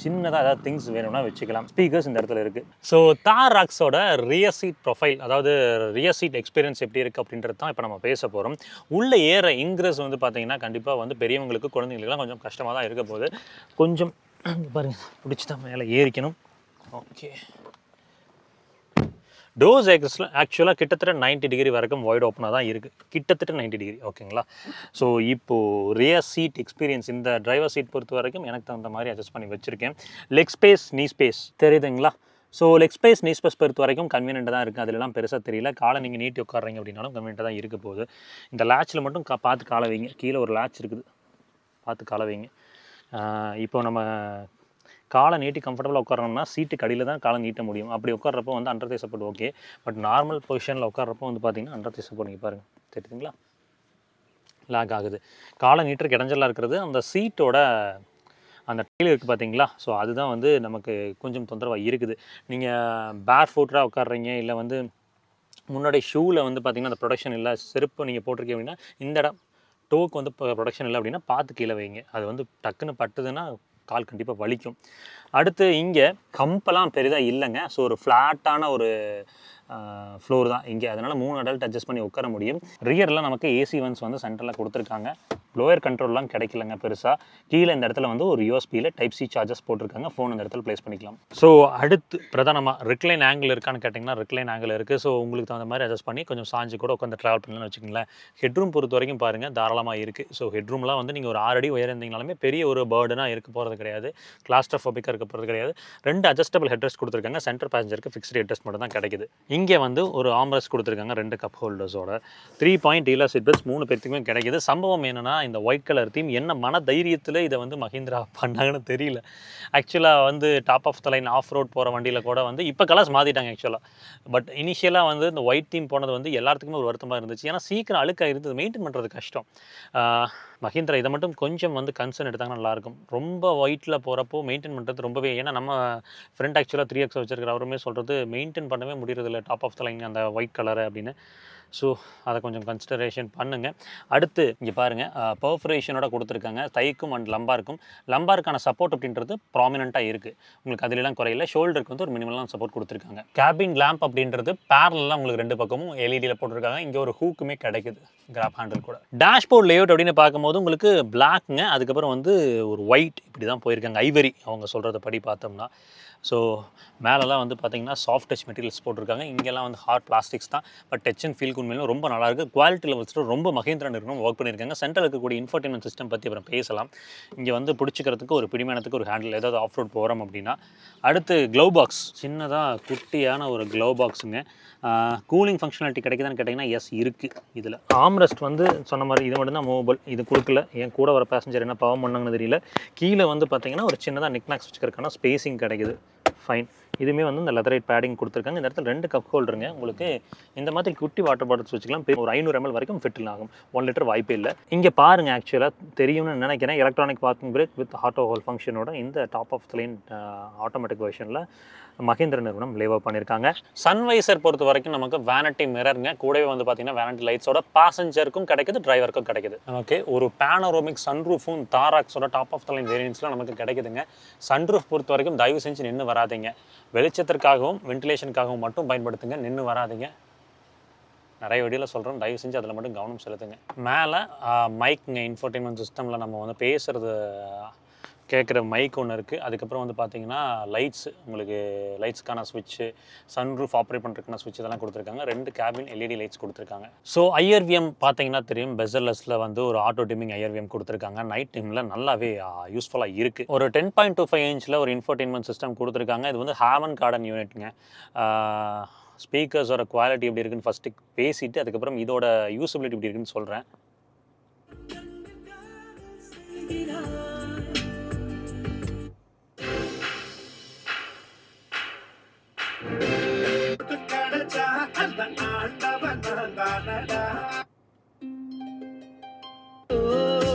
சின்னதாக ஏதாவது திங்ஸ் வேணும்னா வச்சுக்கலாம். ஸ்பீக்கர்ஸ் இந்த இடத்துல இருக்குது. ஸோ தார் ராக்ஸோட ரியர் சீட் ப்ரொஃபைல், அதாவது ரியர் சீட் எக்ஸ்பீரியன்ஸ் எப்படி இருக்குது அப்படின்றது தான் இப்போ நம்ம பேச போகிறோம். உள்ளே ஏற இன்க்ரஸ் வந்து பார்த்தீங்கன்னா கண்டிப்பாக வந்து பெரியவங்களுக்கு குழந்தைங்களுக்குலாம் கொஞ்சம் கஷ்டமாக தான் இருக்க போகுது. கொஞ்சம் பாருங்கள், பிடிச்சி தான் மேலே ஏறிக்கணும். ஓகே, டோர்ஸ் ஆக்சுவலாக கிட்டத்தட்ட 90 டிகிரி வரைக்கும் வைட் ஓப்பனாக தான் இருக்குது. கிட்டத்தட்ட 90 டிகிரி, ஓகேங்களா. ஸோ இப்போது ரியர் சீட் எக்ஸ்பீரியன்ஸ் இந்த டிரைவர் சீட் பொறுத்த வரைக்கும் எனக்கு தகுந்த மாதிரி அட்ஜஸ்ட் பண்ணி வச்சுருக்கேன். லெக் ஸ்பேஸ், நீ ஸ்பேஸ் தெரியுதுங்களா. ஸோ லெக் ஸ்பேஸ், நீ ஸ்பேஸ் பொறுத்த வரைக்கும் கன்வீனியன்ட்டாக தான் இருக்குது. அதிலலாம் பெருசாக தெரியல. காலை நீங்கள் நீட்டி உட்காடுறீங்க அப்படின்னாலும் கன்வீனியன்ட்டாக தான் இருக்க போகுது. இந்த லேட்சில் மட்டும் பார்த்து காலை வைங்க. கீழே ஒரு லேட்ச் இருக்குது, பார்த்து காலை வைங்க. இப்போ நம்ம காலை நீட்டி கம்ஃபர்டபுளாக உட்காரணும்னா சீட்டுக்கு அடியில் தான் காலை நீட்ட முடியும். அப்படி உட்கார்றப்போ வந்து under the support okay. But normal பொசிஷனில் உட்கார்றப்போ வந்து பார்த்தீங்கன்னா அண்டர் தி சப்போர்ட் நீங்கள் பாருங்கள், தெரியுதுங்களா, லாக் ஆகுது. காலை நீட்டுறக்கு இடைஞ்சலாக இருக்கிறது அந்த சீட்டோட அந்த டீல் இருக்குது பார்த்தீங்களா. ஸோ அதுதான் வந்து நமக்கு கொஞ்சம் தொந்தரவாக இருக்குது. நீங்கள் பேர் ஃபுட்டாக உட்காடுறீங்க, இல்லை வந்து முன்னாடி ஷூவில் வந்து பார்த்திங்கன்னா அந்த ப்ரொடக்ஷன் இல்லை, செருப்பு நீங்கள் போட்டிருக்கீங்க அப்படின்னா இந்த இடம் டோக்கு வந்து ப்ரொடக்ஷன் இல்லை அப்படின்னா பார்த்து கீழே வைங்க. அது வந்து டக்குன்னு பட்டுதுன்னா கால் கண்டிப்பாக வலிக்கும். அடுத்து இங்கே கம்பெல்லாம் பெரிதாக இல்லைங்க. ஸோ ஒரு ஃப்ளாட்டான ஒரு ஃப்ளோர் தான் இங்கே. அதனால் 3 அடல்ட் அட்ஜஸ்ட் பண்ணி உட்கார முடியும். ரியரில் நமக்கு ஏசி ஒன்ஸ் வந்து சென்டரில் கொடுத்துருக்காங்க. லோயர் கண்ட்ரோல்லாம் கிடைக்கலங்க பெருசாக. கீழே இந்த இடத்துல வந்து ஒரு யூஎஸ்பியில் டைப் சி சார்ஜஸ் போட்டிருக்காங்க. ஃபோன் இந்த இடத்துல ப்ளேஸ் பண்ணிக்கலாம். ஸோ அடுத்து பிரதானமாக ரிக்ளைன் ஆங்கிள் இருக்கான்னு கேட்டிங்கன்னா ரிக்ளைன் ஆங்கிள் இருக்குது. ஸோ உங்களுக்கு தகுந்த மாதிரி அட்ஜஸ்ட் பண்ணி கொஞ்சம் சாஞ்சு கூட உட்காந்து ட்ராவல் பண்ணலாம்னு வச்சுக்கோங்களேன். ஹெட்ரூம் பொறுத்த வரைக்கும் பாருங்கள் தாராளமாக இருக்குது. ஸோ ஹெட்ரூம்லாம் வந்து நீங்கள் ஒரு 6 அடி உயரம் இருந்தீங்கனாலுமே பெரிய ஒரு பேர்டனாக இருக்க போகிறது கிடையாது. கிளாஸ்ட்ரோஃபோபிக்காக இருக்க போகிறது கிடையாது. 2 அட்ஜஸ்டபிள் ஹெட்ரெஸ்ட் கொடுத்துருக்காங்க. சென்டர் பேசஞ்சருக்கு ஃபிக்ஸ்டு ஹெட்ரெஸ்ட் மட்டும் தான் கிடைக்குது. இங்கே வந்து ஒரு ஆம்ரெஸ்ட் கொடுத்துருக்காங்க 2 கப் ஹோல்டர்ஸோட. 3 பாயிண்ட் டீலர் சீட் பெல்ட்ஸ் 3 பேருக்குமே கிடைக்குது. சம்பவம் என்னன்னா இந்த ஒயிட் கலர் தீம் என்ன மன தைரியத்தில் இதை வந்து மஹிந்திரா பண்ணாங்கன்னு தெரியல. ஆக்சுவலாக வந்து top of the line off road போகிற வண்டியில் கூட வந்து இப்போ கலர்ஸ் மாற்றிட்டாங்க ஆக்சுவலாக. பட் இனிஷியலாக வந்து இந்த ஒயிட் தீம் போனது வந்து எல்லாத்துக்குமே ஒரு வருத்தமாக இருந்துச்சு. ஏன்னா சீக்கிரம் அழுக்காக இருந்தது, மெயின்டைன் பண்ணுறது கஷ்டம். மஹிந்திரா இதை மட்டும் கொஞ்சம் வந்து கன்சர்ன் எடுத்தாங்கன்னா நல்லாயிருக்கும். ரொம்ப ஒயிட்டில் போகிறப்போ மெயின்டைன் பண்ணுறது ரொம்பவே, ஏன்னா நம்ம ஃப்ரெண்ட் ஆக்சுவலாக 3X வச்சிருக்கிற அவருமே சொல்கிறது மெயின்டைன் பண்ணவே முடியறதில்ல டாப் ஆஃப் த லைன் அந்த ஒயிட் கலரை அப்படின்னு. ஸோ அதை கொஞ்சம் கன்சிடரேஷன் பண்ணுங்கள். அடுத்து இங்கே பாருங்கள், பர்ஃபரேஷனோட கொடுத்துருக்காங்க தைக்கும் அண்ட் லம்பாருக்கும். லம்பாருக்கான சப்போர்ட் அப்படின்றது ப்ராமினெண்ட்டாக இருக்குது. உங்களுக்கு அதிலெல்லாம் குறையில. ஷோல்டருக்கு வந்து ஒரு மினிமலான சப்போர்ட் கொடுத்துருக்காங்க. கேபின் லேம்ப் அப்படின்றது பேரலாம் உங்களுக்கு 2 பக்கமும் எல்இடியில் போட்டிருக்காங்க. இங்கே ஒரு ஹூக்குமே கிடைக்குது கிராப் ஹேண்டில் கூட. டேஷ்போர்ட் லேஅவுட் அப்படின்னு பார்க்கும்போது உங்களுக்கு பிளாக்ங்க, அதுக்கப்புறம் வந்து ஒரு ஒயிட் இப்படி தான் போயிருக்காங்க. ஐவரி அவங்க சொல்கிறத படி பார்த்தோம்னா. ஸோ மேலெலாம் வந்து பார்த்திங்கன்னா சாஃப்ட் டச் மெட்டீரியல்ஸ் போட்டிருக்காங்க. இங்கெல்லாம் வந்து ஹார்ட் பிளாஸ்டிக்ஸ் தான். பட் டச் அண்ட் ஃபீல் உண்மையிலும் ரொம்ப நல்லாயிருக்கு. குவாலிட்டி லெவல்ஸில் ரொம்ப மஹிந்திரா நிறுவனம் ஒர்க் பண்ணியிருக்காங்க. சென்ட்ரல் இருக்கக்கூடிய இன்ஃபர்டைன்மெண்ட் சிஸ்டம் பற்றி அப்புறம் பேசலாம். இங்கே வந்து பிடிச்சிக்கிறதுக்கு ஒரு பிடிமானத்துக்கு ஒரு ஹேண்டில், ஏதாவது ஆஃப் ரோட் போகிறோம் அப்படின்னா. அடுத்து க்ளவ் பாக்ஸ், சின்னதாக குட்டியான ஒரு க்ளவ் பாக்ஸுங்க. கூலிங் ஃபங்க்ஷனாலிட்டி கிடைக்குதான்னு கேட்டிங்கன்னா எஸ் இருக்குது. இதில் ஆம்ரெஸ்ட் வந்து சொன்ன மாதிரி இது மட்டும் தான் மூவபிள். இது கொடுக்கல. என் கூட வர பேசஞ்சர் என்ன பாவம் பண்ணாங்கன்னு தெரியல. கீழே வந்து பார்த்திங்கன்னா ஒரு சின்னதாக நிக்நாக்ஸ் வச்சுக்கிறதுக்கான ஸ்பேசிங் கிடைக்குது. ஃபைன். இதுவுமே வந்து இந்த லெதரைட் பேடிங் கொடுத்துருக்காங்க. இந்த இடத்துல 2 கப் ஹோல்டருங்க. உங்களுக்கு இந்த மாதிரி குட்டி வாட்டர் பாட்டில்ஸ் வச்சுக்கலாம். ஒரு 500 ml வரைக்கும் ஃபிட்டில் ஆகும். 1 லிட்டர் வாய்ப்பே இல்லை. இங்கே பாருங்கள், ஆக்சுவலாக தெரியும்னு நினைக்கிறேன், electronic parking brake with auto hold ஃபங்க்ஷனோட இந்த top of the line automatic வெர்ஷனில் மஹிந்திரா நிறுவனம் லேவ் பண்ணியிருக்காங்க. சன்வைசர் பொறுத்த வரைக்கும் நமக்கு வேனிட்டி மிரருங்க, கூடவே வந்து பார்த்தீங்கன்னா வேனிட்டி லைட்ஸோட பேசஞ்சருக்கும் கிடைக்குது, டிரைவருக்கும் கிடைக்குது. ஓகே, ஒரு பேனோரோமிக் சன்ரூஃபும் தாராக்ஸோட டாப் ஆஃப் த லைன் வேரியன்ட்ஸ்லாம் நமக்கு கிடைக்குதுங்க. சன்ரூஃப் பொறுத்த வரைக்கும் தயவு செஞ்சு நின்று வராதிங்க. வெளிச்சத்திற்காகவும் வென்டிலேஷனுக்காகவும் மட்டும் பயன்படுத்துங்க, நின்று வராதிங்க. நிறைய வீடியோவில் சொல்கிறோம், தயவு செஞ்சு அதில் மட்டும் கவனம் செலுத்துங்க. மேலே மைக்குங்க, இன்ஃபோர்டைன்மெண்ட் சிஸ்டமில் நம்ம வந்து பேசுகிறது கேட்குற மைக் ஒன்று இருக்குது. அதுக்கப்புறம் வந்து பார்த்தீங்கன்னா லைட்ஸ், உங்களுக்கு லைட்ஸ்க்கான ஸ்விட்ச்சு, சன்ரூஃப் ஆப்ரேட் பண்ணுறதுக்கான ஸ்விட்ச் இதெல்லாம் கொடுத்துருக்காங்க. 2 கேபின் எல்இடி லைட்ஸ் கொடுத்துருக்காங்க. ஸோ ஐஆர்விஎம் பார்த்தீங்கன்னா தெரியும், பெசல்லெஸில் வந்து ஒரு ஆட்டோ டிமிங் ஐஆர்விஎம் கொடுத்துருக்காங்க. நைட் டைமில் நல்லாவே யூஸ்ஃபுல்லாக இருக்குது. ஒரு 10.25 இன்ச்சில் ஒரு இன்ஃபோர்டெயின்மெண்ட் சிஸ்டம் கொடுத்துருக்காங்க. இது வந்து ஹேவன் கார்டன் யூனிட்ங்க. ஸ்பீக்கர்ஸோட குவாலிட்டி எப்படி இருக்குன்னு ஃபஸ்ட்டு பேசிவிட்டு அதுக்கப்புறம் இதோட யூஸபிலிட்டி எப்படி இருக்குன்னு சொல்கிறேன்.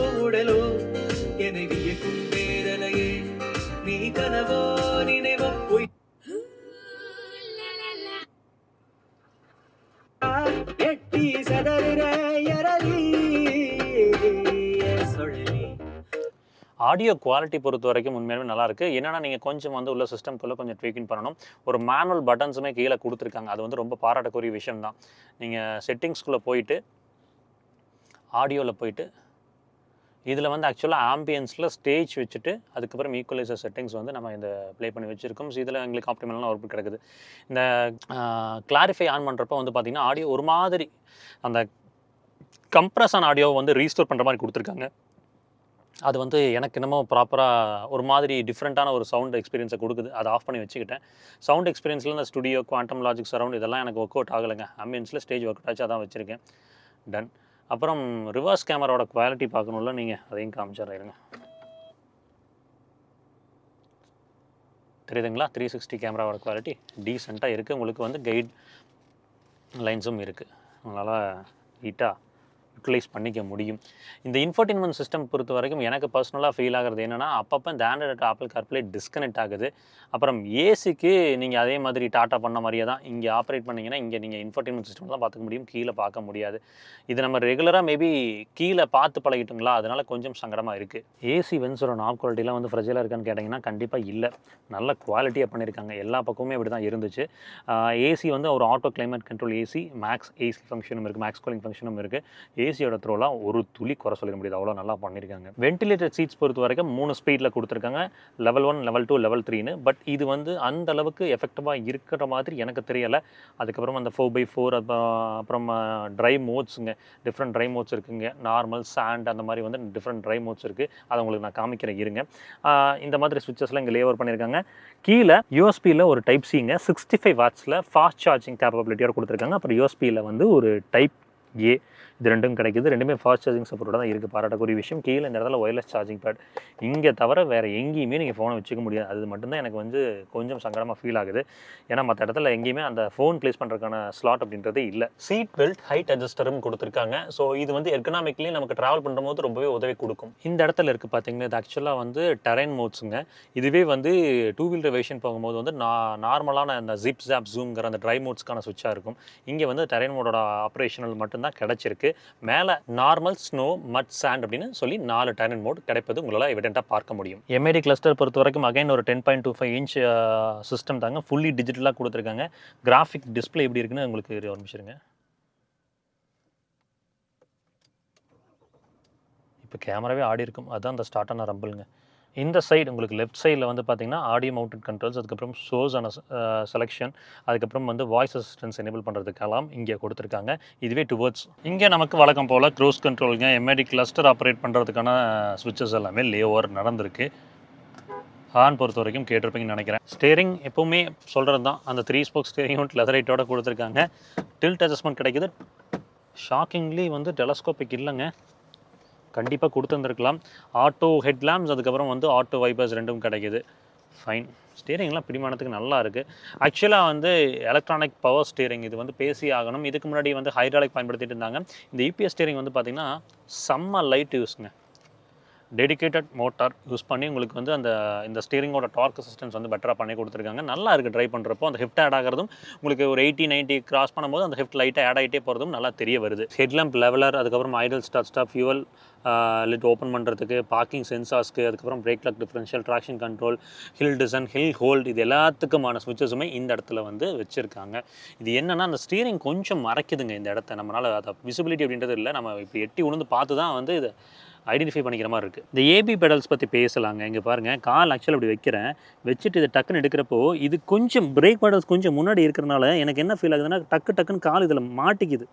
ஆடியோ குவாலிட்டி பொறுத்த வரைக்கும் உண்மையாலுமே நல்லாயிருக்கு. என்னென்னா நீங்கள் கொஞ்சம் வந்து உள்ள சிஸ்டம்குள்ளே கொஞ்சம் ட்வீக்கிங் பண்ணணும். ஒரு மேனுவல் பட்டன்ஸுமே கீழே கொடுத்துருக்காங்க. அது வந்து ரொம்ப பாராட்டக்கூடிய விஷயம் தான். நீங்கள் செட்டிங்ஸ்குள்ளே போயிட்டு ஆடியோவில் போயிட்டு இதில் வந்து ஆக்சுவலாக ஆம்பியன்ஸில் ஸ்டேஜ் வச்சுட்டு அதுக்கப்புறம் ஈக்குவலைசர் செட்டிங்ஸ் வந்து நம்ம இந்த ப்ளே பண்ணி வச்சுருக்கோம். ஸோ இதில் எங்களுக்கு ஆப்டிமலான அவுட்புட் கிடைக்குது. இந்த கிளாரிஃபை ஆன் பண்ணுறப்போ வந்து பார்த்திங்கன்னா ஆடியோ ஒரு மாதிரி அந்த கம்ப்ரஸ் ஆன ஆடியோவை வந்து ரீஸ்டோர் பண்ணுற மாதிரி கொடுத்துருக்காங்க. அது வந்து எனக்கு என்னமோ ப்ராப்பராக ஒரு மாதிரி டிஃப்ரெண்ட்டான ஒரு சவுண்ட் எக்ஸ்பீரியன்ஸை கொடுக்குது. அதை ஆஃப் பண்ணி வச்சுக்கிட்டேன். சவுண்ட் எக்ஸ்பீரியன்ஸில் இந்த ஸ்டுடியோ, குவாண்டம் லாஜிக் சரவுண்ட் இதெல்லாம் எனக்கு ஒர்க் அவுட் ஆகலைங்க. ஆம்பியன்ஸில் ஸ்டேஜ் ஒர்க் அவுட் ஆச்சு, அதான் வச்சுருக்கேன். டன். அப்புறம் ரிவர்ஸ் கேமராவோட குவாலிட்டி பார்க்கணும்ல நீங்கள், அதையும் காமிச்சிடுறேங்க. தெரியுதுங்களா? 360 கேமராவோட குவாலிட்டி டீசெண்டாக இருக்குது. உங்களுக்கு வந்து கைட் லைன்ஸும் இருக்குது. அதனால் நீட்டாக யூட்டிலைஸ் பண்ணிக்க முடியும். இந்த இன்ஃபோர்டெயின்மெண்ட் சிஸ்டம் பொறுத்த வரைக்கும் எனக்கு பர்சனலாக ஃபீல் ஆகிறது என்னென்னா, அப்பப்போ இந்த ஆண்ட்ராய்டு ஆப்பிள் கார்ப்ளே டிஸ்கனெக்ட் ஆகுது. அப்புறம் ஏசிக்கு நீங்கள் அதே மாதிரி டாட்டா பண்ண மாதிரியே தான் இங்கே ஆப்ரேட் பண்ணிங்கன்னா இங்கே நீங்கள் இன்ஃபோர்டெயின்மெண்ட் சிஸ்டம் தான் பார்த்துக்க முடியும், கீழே பார்க்க முடியாது. இது நம்ம ரெகுலராக மேபி கீழே பார்த்து பழகிட்டுங்களா, அதனால் கொஞ்சம் சங்கடமாக இருக்குது. ஏசி வென்ஸோட நாப் குவாலிட்டிலாம் வந்து ஃப்ரெஜிலாக இருக்கான்னு கேட்டிங்கன்னா கண்டிப்பாக இல்லை. நல்ல குவாலிட்டியாக பண்ணியிருக்காங்க. எல்லா பக்கமுமே அப்படி தான் இருந்துச்சு. ஏசி வந்து ஒரு auto climate control AC, max AC ஃபங்க்ஷனும் இருக்குது, மேக்ஸ் கூலிங் ஃபங்க்ஷனும் இருக்குது. ஏசியோட த்ரோலாம் ஒரு துளி குறை சொல்ல முடியாது, அவ்வளோ நல்லா பண்ணியிருக்காங்க. வென்டிலேட்டட் சீட்ஸ் பொறுத்த வரைக்கும் 3 ஸ்பீடில் கொடுத்துருக்காங்க, லெவல் 1, லெவல் 2, லெவல் 3ன்னு. பட் இது வந்து அந்த அளவுக்கு எஃபெக்டிவாக இருக்கிற மாதிரி எனக்கு தெரியலை. அதுக்கப்புறம் அந்த 4x4 அப்புறம் ட்ரை மோட்ஸுங்க, டிஃப்ரெண்ட் ட்ரை மோட்ஸ் இருக்குங்க. நார்மல், சாண்ட் அந்த மாதிரி வந்து டிஃப்ரெண்ட் ட்ரை மோட்ஸ் இருக்குது. அதை உங்களுக்கு நான் காமிக்கிறேன் இருங்க. இந்த மாதிரி ஸ்விட்சஸ்லாம் இங்கே லேவர் பண்ணியிருக்காங்க. கீழே யூஎஸ்பியில் ஒரு டைப் சிங்க 65 வாட்ஸில் ஃபாஸ்ட் சார்ஜிங் கேப்பபிலிட்டியோட கொடுத்துருக்காங்க. அப்புறம் யூஎஸ்பியில் வந்து ஒரு டைப் ஏ, இது ரெண்டும் கிடைக்குது. ரெண்டுமே ஃபாஸ்ட் சார்ஜிங் சப்போர்ட்டோட தான் இருக்குது. பாராட்டக்கூடிய விஷயம். கீழே இந்த இடத்துல ஒயர்லெஸ் சார்ஜிங் பேட். இங்கே தவிர வேறு எங்கேயுமே நீங்கள் ஃபோனை வச்சுக்க முடியாது. அது மட்டும்தான் எனக்கு வந்து கொஞ்சம் சங்கடமாக ஃபீல் ஆகுது. ஏன்னா மற்ற இடத்துல எங்கேயுமே அந்த ஃபோன் ப்ளேஸ் பண்ணுறதுக்கான ஸ்லாட் அப்படின்றதே இல்லை. சீட் பெல்ட் ஹைட் அட்ஜஸ்டரும் கொடுத்துருக்காங்க. ஸோ இது வந்து எக்கனாமிக்லி நமக்கு ட்ராவல் பண்ணும்போது ரொம்பவே உதவி கொடுக்கும். இந்த இடத்துல இருக்குது பார்த்தீங்கன்னா, இது ஆக்சுவலாக வந்து டெரைன் மோட்ஸுங்க. இதுவே வந்து 2 வீலர் வெர்ஷன் போகும்போது வந்து நார்மலான அந்த ஜிப் ஜாப் ஜூம்ங்கிற அந்த ட்ரை மோட்ஸ்க்கான சுவிட்சாக இருக்கும். இங்கே வந்து டெரைன் மோடோட ஆப்ரேஷனல் மட்டும்தான் கிடச்சிருக்கு. மேலே நார்மல், ஸ்னோ, மட், சாண்ட் அப்படின்னு சொல்லி 4 டெரைன் மோட் கிடைப்பது உங்களால் எவிடென்ட்டாக பார்க்க முடியும். எம்ஐடி கிளஸ்டர் பொறுத்த வரைக்கும் அகைன் ஒரு 10.25 இன்ச் சிஸ்டம் தாங்க. ஃபுல்லி டிஜிட்டலாக கொடுத்துருக்காங்க. கிராஃபிக் டிஸ்பிளே எப்படி இருக்குன்னு உங்களுக்கு ஆரம்பிச்சிருங்க. இப்போ கேமராவே ஆடி இருக்கும், அதுதான் அந்த ஸ்டார்டான ரம்பிளுங்க. இந்த சைடு உங்களுக்கு லெஃப்ட் சைடில் வந்து பார்த்தீங்கன்னா ஆடியோ மவுண்டட் கண்ட்ரோல்ஸ், அதுக்கப்புறம் ஷோஸான செலெக்ஷன், அதுக்கப்புறம் வந்து வாய்ஸ் அசிஸ்டன்ஸ் எனேபிள் பண்ணுறதுக்கெல்லாம் இங்கே கொடுத்துருக்காங்க. இதுவே டுவர்ட்ஸ் இங்கே நமக்கு வழக்கம் போல் க்ரூஸ் கண்ட்ரோலுங்க, எம்ஐடி கிளஸ்டர் ஆப்ரேட் பண்ணுறதுக்கான ஸ்விட்சஸ் எல்லாமே லேஓவர் நடந்திருக்கு. ஹார்ன் பொறுத்த வரைக்கும் கேட்டிருப்பீங்கன்னு நினைக்கிறேன். ஸ்டேரிங் எப்போவுமே சொல்கிறது தான், அந்த 3 ஸ்போக் ஸ்டேரிங் லெதரைட்டோட கொடுத்துருக்காங்க. டில்ட் அட்ஜஸ்ட்மெண்ட் கிடைக்குது. ஷாக்கிங்லி வந்து டெலஸ்கோபிக் இல்லைங்க, கண்டிப்பாக கொடுத்துருந்துருக்கலாம். ஆட்டோ ஹெட்லாம்ப்ஸ், அதுக்கப்புறம் வந்து ஆட்டோ வைப்பர்ஸ் ரெண்டும் கிடைக்கிது. ஃபைன். ஸ்டீரிங்லாம் பிடிமானத்துக்கு நல்லா இருக்குது. ஆக்சுவலாக வந்து எலக்ட்ரானிக் பவர் ஸ்டீரிங் இது வந்து பேசி ஆகணும். இதுக்கு முன்னாடி வந்து ஹைட்ராலிக் பயன்படுத்திட்டு இருந்தாங்க. இந்த இபிஎஸ் ஸ்டீரிங் வந்து பார்த்திங்கன்னா செம்ம லைட் யூஸுங்க. டெடிக்கேட்டட் மோட்டார் யூஸ் பண்ணி உங்களுக்கு வந்து இந்த ஸ்டீரிங்கோட டார்க் அசிஸ்டன்ஸ் வந்து பெட்டராக பண்ணி கொடுத்துருக்காங்க. நல்லா இருக்குது ட்ரைவ் பண்ணுறப்போ. அந்த ஹிஃப்ட் ஆட் ஆகிறதும் உங்களுக்கு ஒரு 80-90 கிராஸ் பண்ணும்போது அந்த ஹிஃப்ட் லைட்டாக ஆட் ஆகிட்டே போகிறதும் நல்லா தெரிய வருது. ஹெட்லாம்ப் லெவலர், அதுக்கப்புறம் idle start fuel lid open பண்ணுறதுக்கு, பார்க்கிங் சென்சார்ஸ்க்கு, அதுக்கப்புறம் brake lock differential, traction control, hill descent, hill hold, இது எல்லாத்துக்குமான ஸ்விட்சஸுமே இந்த இடத்துல வந்து வச்சுருக்காங்க. இது என்னென்னா அந்த ஸ்டீரிங் கொஞ்சம் மறைக்குதுங்க இந்த இடத்த. நம்மளால் அதை விசிபிலிட்டி அப்படின்றது இல்லை, நம்ம இப்போ எட்டி உணர்ந்து பார்த்து தான் வந்து இதை ஐடென்டிஃபை பண்ணிக்கிற மாதிரி இருக்குது. இந்த ஏபி பெடல்ஸ் பற்றி பேசலாங்க. இங்கே பாருங்கள், கால் ஆக்சுவலாக இப்படி வைக்கிறேன், வச்சுட்டு இதை டக்குன்னு எடுக்கிறப்போ இது கொஞ்சம் பிரேக் பெடல்ஸ் கொஞ்சம் முன்னாடி இருக்கிறனால எனக்கு என்ன ஃபீல் ஆகுதுன்னா டக்குன்னு கால் இதில் மாட்டிக்குது.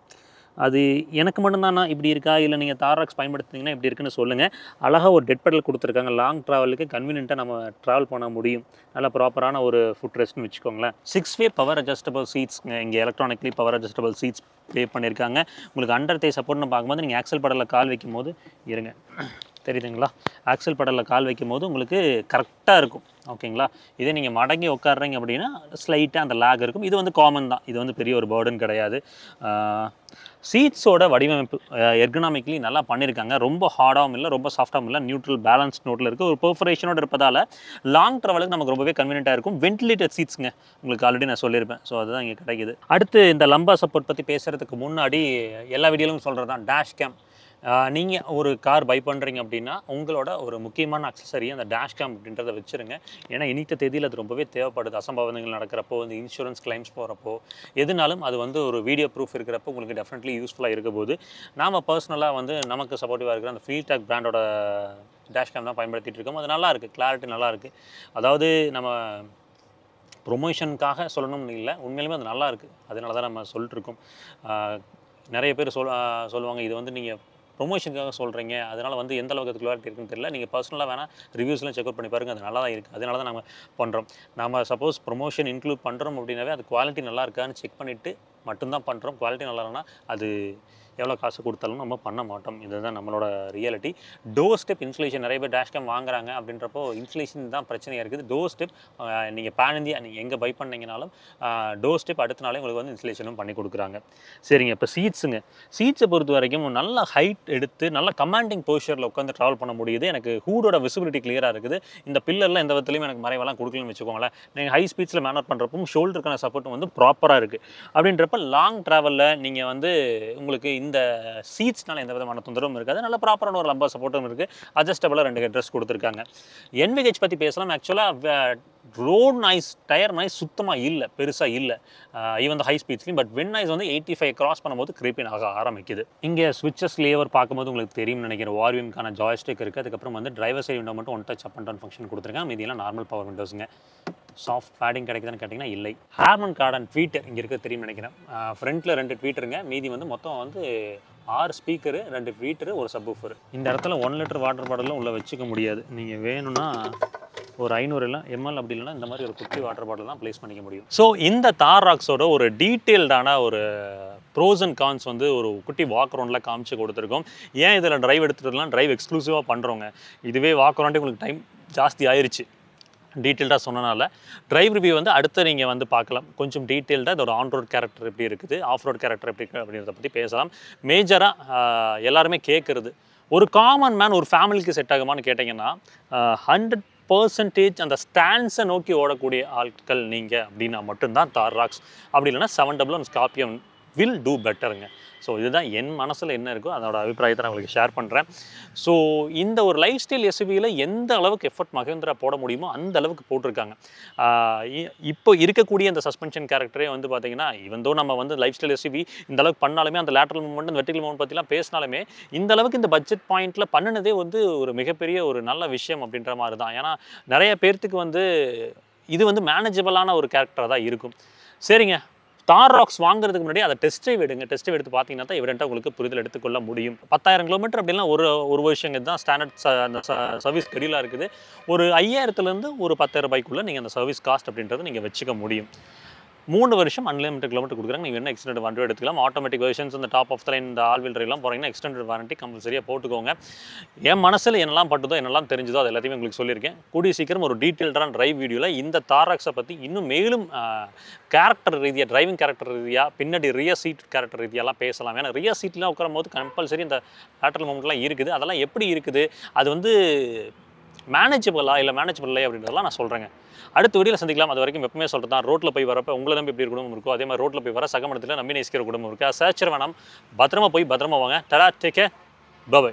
அது எனக்கு மட்டும்தானா இப்படி இருக்கா, இல்லை நீங்கள் தாராக்ஸ் பயன்படுத்துனீங்கன்னா இப்படி இருக்குன்னு சொல்லுங்கள். அழகாக ஒரு டெட் பெடல் கொடுத்துருக்காங்க, லாங் ட்ராவலுக்கு கன்வீனியண்ட்டாக நம்ம ட்ராவல் பண்ண முடியும். நல்லா ப்ராப்பரான ஒரு ஃபுட் ரெஸ்ட்னு வச்சுக்கோங்களேன். 6-வே பவர் அட்ஜஸ்டபிள் சீட்ஸ்ங்க. இங்கே electronically power adjustable seeds play பண்ணியிருக்காங்க. உங்களுக்கு அண்டர் தே சப்போர்ட்னு பார்க்கும்போது நீங்கள் ஆக்சல் பெடலில் கால் வைக்கும் போது இருங்க தெரியுதுங்களா, ஆக்சல் பெடலில் கால் வைக்கும் போது உங்களுக்கு கரெக்டாக இருக்கும். ஓகேங்களா, இதே நீங்கள் மடங்கி உட்காடுறீங்க அப்படின்னா ஸ்லைட்டாக அந்த லேக் இருக்கும். இது வந்து காமன் தான், இது வந்து பெரிய ஒரு பேர்டன் கிடையாது. சீட்ஸோட வடிவமைப்பு எர்கனாமிக்லி நல்லா பண்ணியிருக்காங்க. ரொம்ப ஹார்டாகவும் இல்லை, ரொம்ப சாஃப்டாகவும் இல்லை, நியூட்ரல் பேலன்ஸ் நோட்டில் இருக்குது. ஒரு பெர்ஃபரேஷனோடு இருப்பதால் லாங் ட்ராவலுக்கு நமக்கு ரொம்பவே கன்வீனியண்ட்டாக இருக்கும். வென்டிலேட்டட் சீட்ஸுங்க, உங்களுக்கு ஆல்ரெடி நான் சொல்லியிருப்பேன். ஸோ அதுதான் இங்கே கிடைக்குது. அடுத்து இந்த லம்பா சப்போர்ட் பற்றி பேசுகிறதுக்கு முன்னாடி எல்லா வீடியோலும் சொல்கிறது தான் டேஷ் கேம். நீங்கள் ஒரு கார் பை பண்ணுறீங்க அப்படின்னா உங்களோட ஒரு முக்கியமான அக்சசரி அந்த டேஷ் கேம் அப்படின்றத வச்சுருங்க. ஏன்னா இன்னித்த தேதியில் அது ரொம்பவே தேவைப்படுது. அசம்பாவிதங்கள் நடக்கிறப்போ, இந்த இன்சூரன்ஸ் கிளைம்ஸ் போகிறப்போ, எதுனாலும் அது வந்து ஒரு வீடியோ ப்ரூஃப் இருக்கிறப்போ உங்களுக்கு டெஃபினெட்லி யூஸ்ஃபுல்லாக இருக்க போது. நாம் பர்சனலாக வந்து நமக்கு சப்போர்ட்டிவாக இருக்கிற அந்த ஃப்ரீடாக் பிராண்டோட டேஷ் கேம் தான் பயன்படுத்திகிட்டு இருக்கோம். அது நல்லாயிருக்கு, கிளாரிட்டி நல்லாயிருக்கு. அதாவது நம்ம ப்ரொமோஷனுக்காக சொல்லணும்னு இல்லை, உண்மையிலுமே அது நல்லாயிருக்கு. அதனால தான் நம்ம சொல்லிட்டுருக்கோம். நிறைய பேர் சொல்லுவாங்க இது வந்து நீங்கள் ப்ரொமோஷனுக்காக சொல்கிறீங்க, அதனால் வந்து எந்த அளவுக்கு அது கிளாரிட்டி இருக்குன்னு தெரியல. நீங்கள் பர்சனலாக வேணால் ரிவ்யூஸ்லாம் செக் அவுட் பண்ணி பாருங்கள், அது நல்லா தான் இருக்குது. அதனால தான் நம்ம பண்ணுறோம். நம்ம சப்போஸ் ப்ரொமோஷன் இன்க்ளூட் பண்ணுறோம் அப்படின்னாவே அது குவாலிட்டி நல்லா இருக்கான்னு செக் பண்ணிவிட்டு மட்டும்தான் பண்ணுறோம். குவாலிட்டி நல்லா இல்லைனா அது எவ்வளோ காசு கொடுத்தாலும் நம்ம பண்ண மாட்டோம். இதுதான் நம்மளோட ரியாலிட்டி. டோர் ஸ்டெப் இன்சுலேஷன் நிறைய பேர் டேஷ் கேம் வாங்குறாங்க அப்படின்றப்போ இன்சுலேஷன் தான் பிரச்சனையாக இருக்குது. டோர் ஸ்டெப் நீங்கள் பேன் இந்தியா நீங்கள் எங்கே பை பண்ணிங்கனாலும் டோர் ஸ்டெப் அடுத்த நாளே உங்களுக்கு வந்து இன்சுலேஷனும் பண்ணி கொடுக்குறாங்க. சரிங்க, இப்போ சீட்ஸுங்க. சீட்ஸை பொறுத்த வரைக்கும் நல்ல ஹைட் எடுத்து நல்ல கமாண்டிங் பொசிஷனில் உட்காந்து ட்ராவல் பண்ண முடியுது. எனக்கு ஹூடோட விசிபிலிட்டி கிளியராக இருக்குது. இந்த பில்லர்லாம் எந்த விதத்துலையும் எனக்கு மறைவெல்லாம் கொடுக்கலன்னு வச்சுக்கோங்களேன். நீங்கள் ஹை ஸ்பீட்ஸில் மேனர் பண்ணுறப்போ ஷோல்டருக்கான சப்போர்ட்டும் வந்து ப்ராப்பராக இருக்குது. அப்படின்றப்ப லாங் ட்ராவலில் நீங்கள் வந்து உங்களுக்கு இந்த சீட்ஸ்னால எந்த விதமான தொந்தரவும் இருக்காது. நல்ல ப்ராப்பரான ஒரு லம்பா சப்போர்ட்டும் இருக்குது. அட்ஜஸ்டபிளாக 2 ஹெட்ரெஸ்ட் கொடுத்துருக்காங்க. NVH பற்றி பேசலாம். ஆக்சுவலாக ரோட் நாய்ஸ், டயர் நாய்ஸ் சுத்தமாக இல்லை, பெருசாக இல்லை. ஈவன் ஹை ஸ்பீட்ஸ்லையும். பட் வென் நாய்ஸ் வந்து 85 கிராஸ் பண்ணும்போது கிரீப்பின் ஆக ஆரம்பிக்குது. இங்கே ஸ்விட்சஸ் லேவர் பார்க்கும்போது உங்களுக்கு தெரியும் நினைக்கிறேன். வால்யூம்க்கான ஜாய்ஸ்டிக் இருக்குது. அதுக்கப்புறம் வந்து டிரைவர் சைடு விண்டோ மட்டும் one touch up and down function கொடுத்துருக்காங்க. மீதியெல்லாம் நார்மல் பவர் விண்டோஸுங்க. சாஃப்ட் பேடிங் கிடைக்குதுன்னு கேட்டிங்கன்னா இல்லை. ஹார்மன் கார்டன் ட்வீட்டர் இங்கே இருக்க தெரியும் நினைக்கிறேன். ஃப்ரண்ட்டில் 2 ட்வீட்டருங்க. மீதி வந்து மொத்தம் வந்து 6 ஸ்பீக்கரு, 2 ட்வீட்டரு, ஒரு சப்வூஃபர். இந்த இடத்துல 1 லிட்டர் வாட்டர் பாட்டிலும் உள்ளே வச்சுக்க முடியாது. நீங்கள் வேணும்னா ஒரு 500 ml அப்படி இல்லைனா இந்த மாதிரி ஒரு குட்டி வாட்டர் பாட்டில் தான் ப்ளேஸ் பண்ணிக்க முடியும். ஸோ இந்த தாராக்ஸோட ஒரு டீட்டெயில்டான ஒரு ப்ரோஸ் அண்ட் கான்ஸ் வந்து ஒரு குட்டி வாக் அரவுண்டில் காமிச்சு கொடுத்துருக்கோம். ஏன் இதில் டிரைவ் எடுத்துகிட்டுலாம் டிரைவ் எக்ஸ்க்ளூசிவாக பண்ணுறோங்க. இதுவே வாக் அரவுண்டே உங்களுக்கு டைம் ஜாஸ்தி ஆயிடுச்சு டீட்டெயில்டாக சொன்னனால. டிரைவ் ரிவ்யூ வந்து அடுத்து நீங்கள் வந்து பார்க்கலாம். கொஞ்சம் டீட்டெயில்டாக இதோட ஆன் ரோட் கேரக்டர் எப்படி இருக்குது, ஆஃப் ரோட் கேரக்டர் எப்படி இருக்குது அப்படின்றத பற்றி பேசலாம். மேஜராக எல்லாருமே கேட்குறது, ஒரு காமன் மேன் ஒரு ஃபேமிலிக்கு செட் ஆகுமான்னு கேட்டிங்கன்னா 100% அந்த ஸ்டாண்ட்ஸை நோக்கி ஓடக்கூடிய ஆட்கள் நீங்கள் அப்படின்னா மட்டும்தான் தாராக்ஸ். அப்படி இல்லைனா 711 ஸ்கார்பியன் வில் டூ பெட்டருங்க. ஸோ இதுதான் என் மனசில் என்ன இருக்கோ அதோட அபிப்பிராயத்தை நான் உங்களுக்கு ஷேர் பண்ணுறேன். ஸோ இந்த ஒரு லைஃப் ஸ்டைல் எஸ்யூவியில் எந்த அளவுக்கு எஃபர்ட் மஹிந்திரா போட முடியுமோ அந்த அளவுக்கு போட்டிருக்காங்க. இப்போ இருக்கக்கூடிய அந்த சஸ்பென்ஷன் கேரக்டரே வந்து பார்த்தீங்கன்னா, இவந்தோ நம்ம வந்து லைஃப் ஸ்டைல் எஸ்யூவி இந்த அளவுக்கு பண்ணாலுமே அந்த லேட்டரல் மூவ்மெண்ட், அந்த வெர்டிகல் மூவ்மெண்ட் பற்றிலாம் பேசினாலுமே இந்த அளவுக்கு இந்த பட்ஜெட் பாயிண்ட்டில் பண்ணினதே வந்து ஒரு மிகப்பெரிய ஒரு நல்ல விஷயம் அப்படின்ற மாதிரி தான். ஏன்னா நிறைய பேர்த்துக்கு வந்து இது வந்து மேனேஜபிளான ஒரு கேரக்டராக தான் இருக்கும். சரிங்க, தாராக்ஸ் வாங்குறதுக்கு முன்னாடி அதை டெஸ்ட் ட்ரைவ் எடுங்க. டெஸ்ட் ட்ரைவ் எடுத்து பார்த்தீங்கன்னா தான் எவிடென்ட்டாக உங்களுக்கு புரிதல் எடுத்துக்கொள்ள முடியும். 10,000 கிலோமீட்டர் அப்படின்னா ஒரு வருஷங்க தான் ஸ்டாண்டர்ட் அந்த சர்வீஸ் ஸ்கெடியூலாக இருக்குது. ஒரு 5,000லேருந்து ஒரு 10,000 ரூபாய்க்குள்ளே நீங்கள் அந்த சர்வீஸ் காஸ்ட் அப்படின்றத நீங்கள் வச்சுக்க முடியும். 3 வருஷம் அன்லிமிட்டட் கிலோமீட்டர் கொடுக்குறாங்க. நீங்கள் என்ன எக்ஸ்டெண்டட் வாரண்டி எடுத்துக்கலாம். ஆட்டோமேட்டிக் வெர்ஷன்ஸ் இந்த டாப் ஆஃப் த லைன் இந்த ஆல் வீல் டிரைவ்லாம் போகிறீங்கன்னா எக்ஸ்டெண்டட் வாரண்டி கம்பல்சரியாக போட்டுக்கோங்க. என் மனசில் என்னெல்லாம் பட்டுதோ என்னெல்லாம் தெரிஞ்சதோ அது எல்லாத்தையுமே உங்களுக்கு சொல்லியிருக்கேன். கூடிய சீக்கிரம் ஒரு டீட்டெயில்டான டிரைவ் வீடியோவில் இந்த தாராக்ஸை பற்றி இன்னும் மேலும் கேரக்டர் ரீதியாக, டிரைவிங் கேரக்டர் ரீதியாக, பின்னாடி ரியர் சீட் கேரக்டர் ரீதியாலாம் பேசலாம். ஏன்னா ரியர் சீட்லாம் உட்காரும் போது கம்பல்சரி இந்த லேட்டரல் மூவ்மெண்ட்லாம் இருக்குது. அதெல்லாம் எப்படி இருக்குது, அது வந்து மேனேஜபிளா இல்லை மேனேஜபிள் இல்லை அப்படின்றதெல்லாம் நான் சொல்கிறேங்க. அடுத்த வீடியோவில் சந்திக்கலாம். அது வரைக்கும் எப்பவுமே சொல்கிறது தான், ரோட்டில் போய் வரப்போ உங்களை நம்பி எப்படி குடும்பம் இருக்கோ அதே மாதிரி ரோட்டில் போய் வர சகமடத்தில் நம்பி நேசிக்கிற குடும்பம் இருக்கா. சர்ச்சர் வேணாம், பத்திரமா போய் பத்திரமா வாங்க. டடா, டேக் கேர், பை.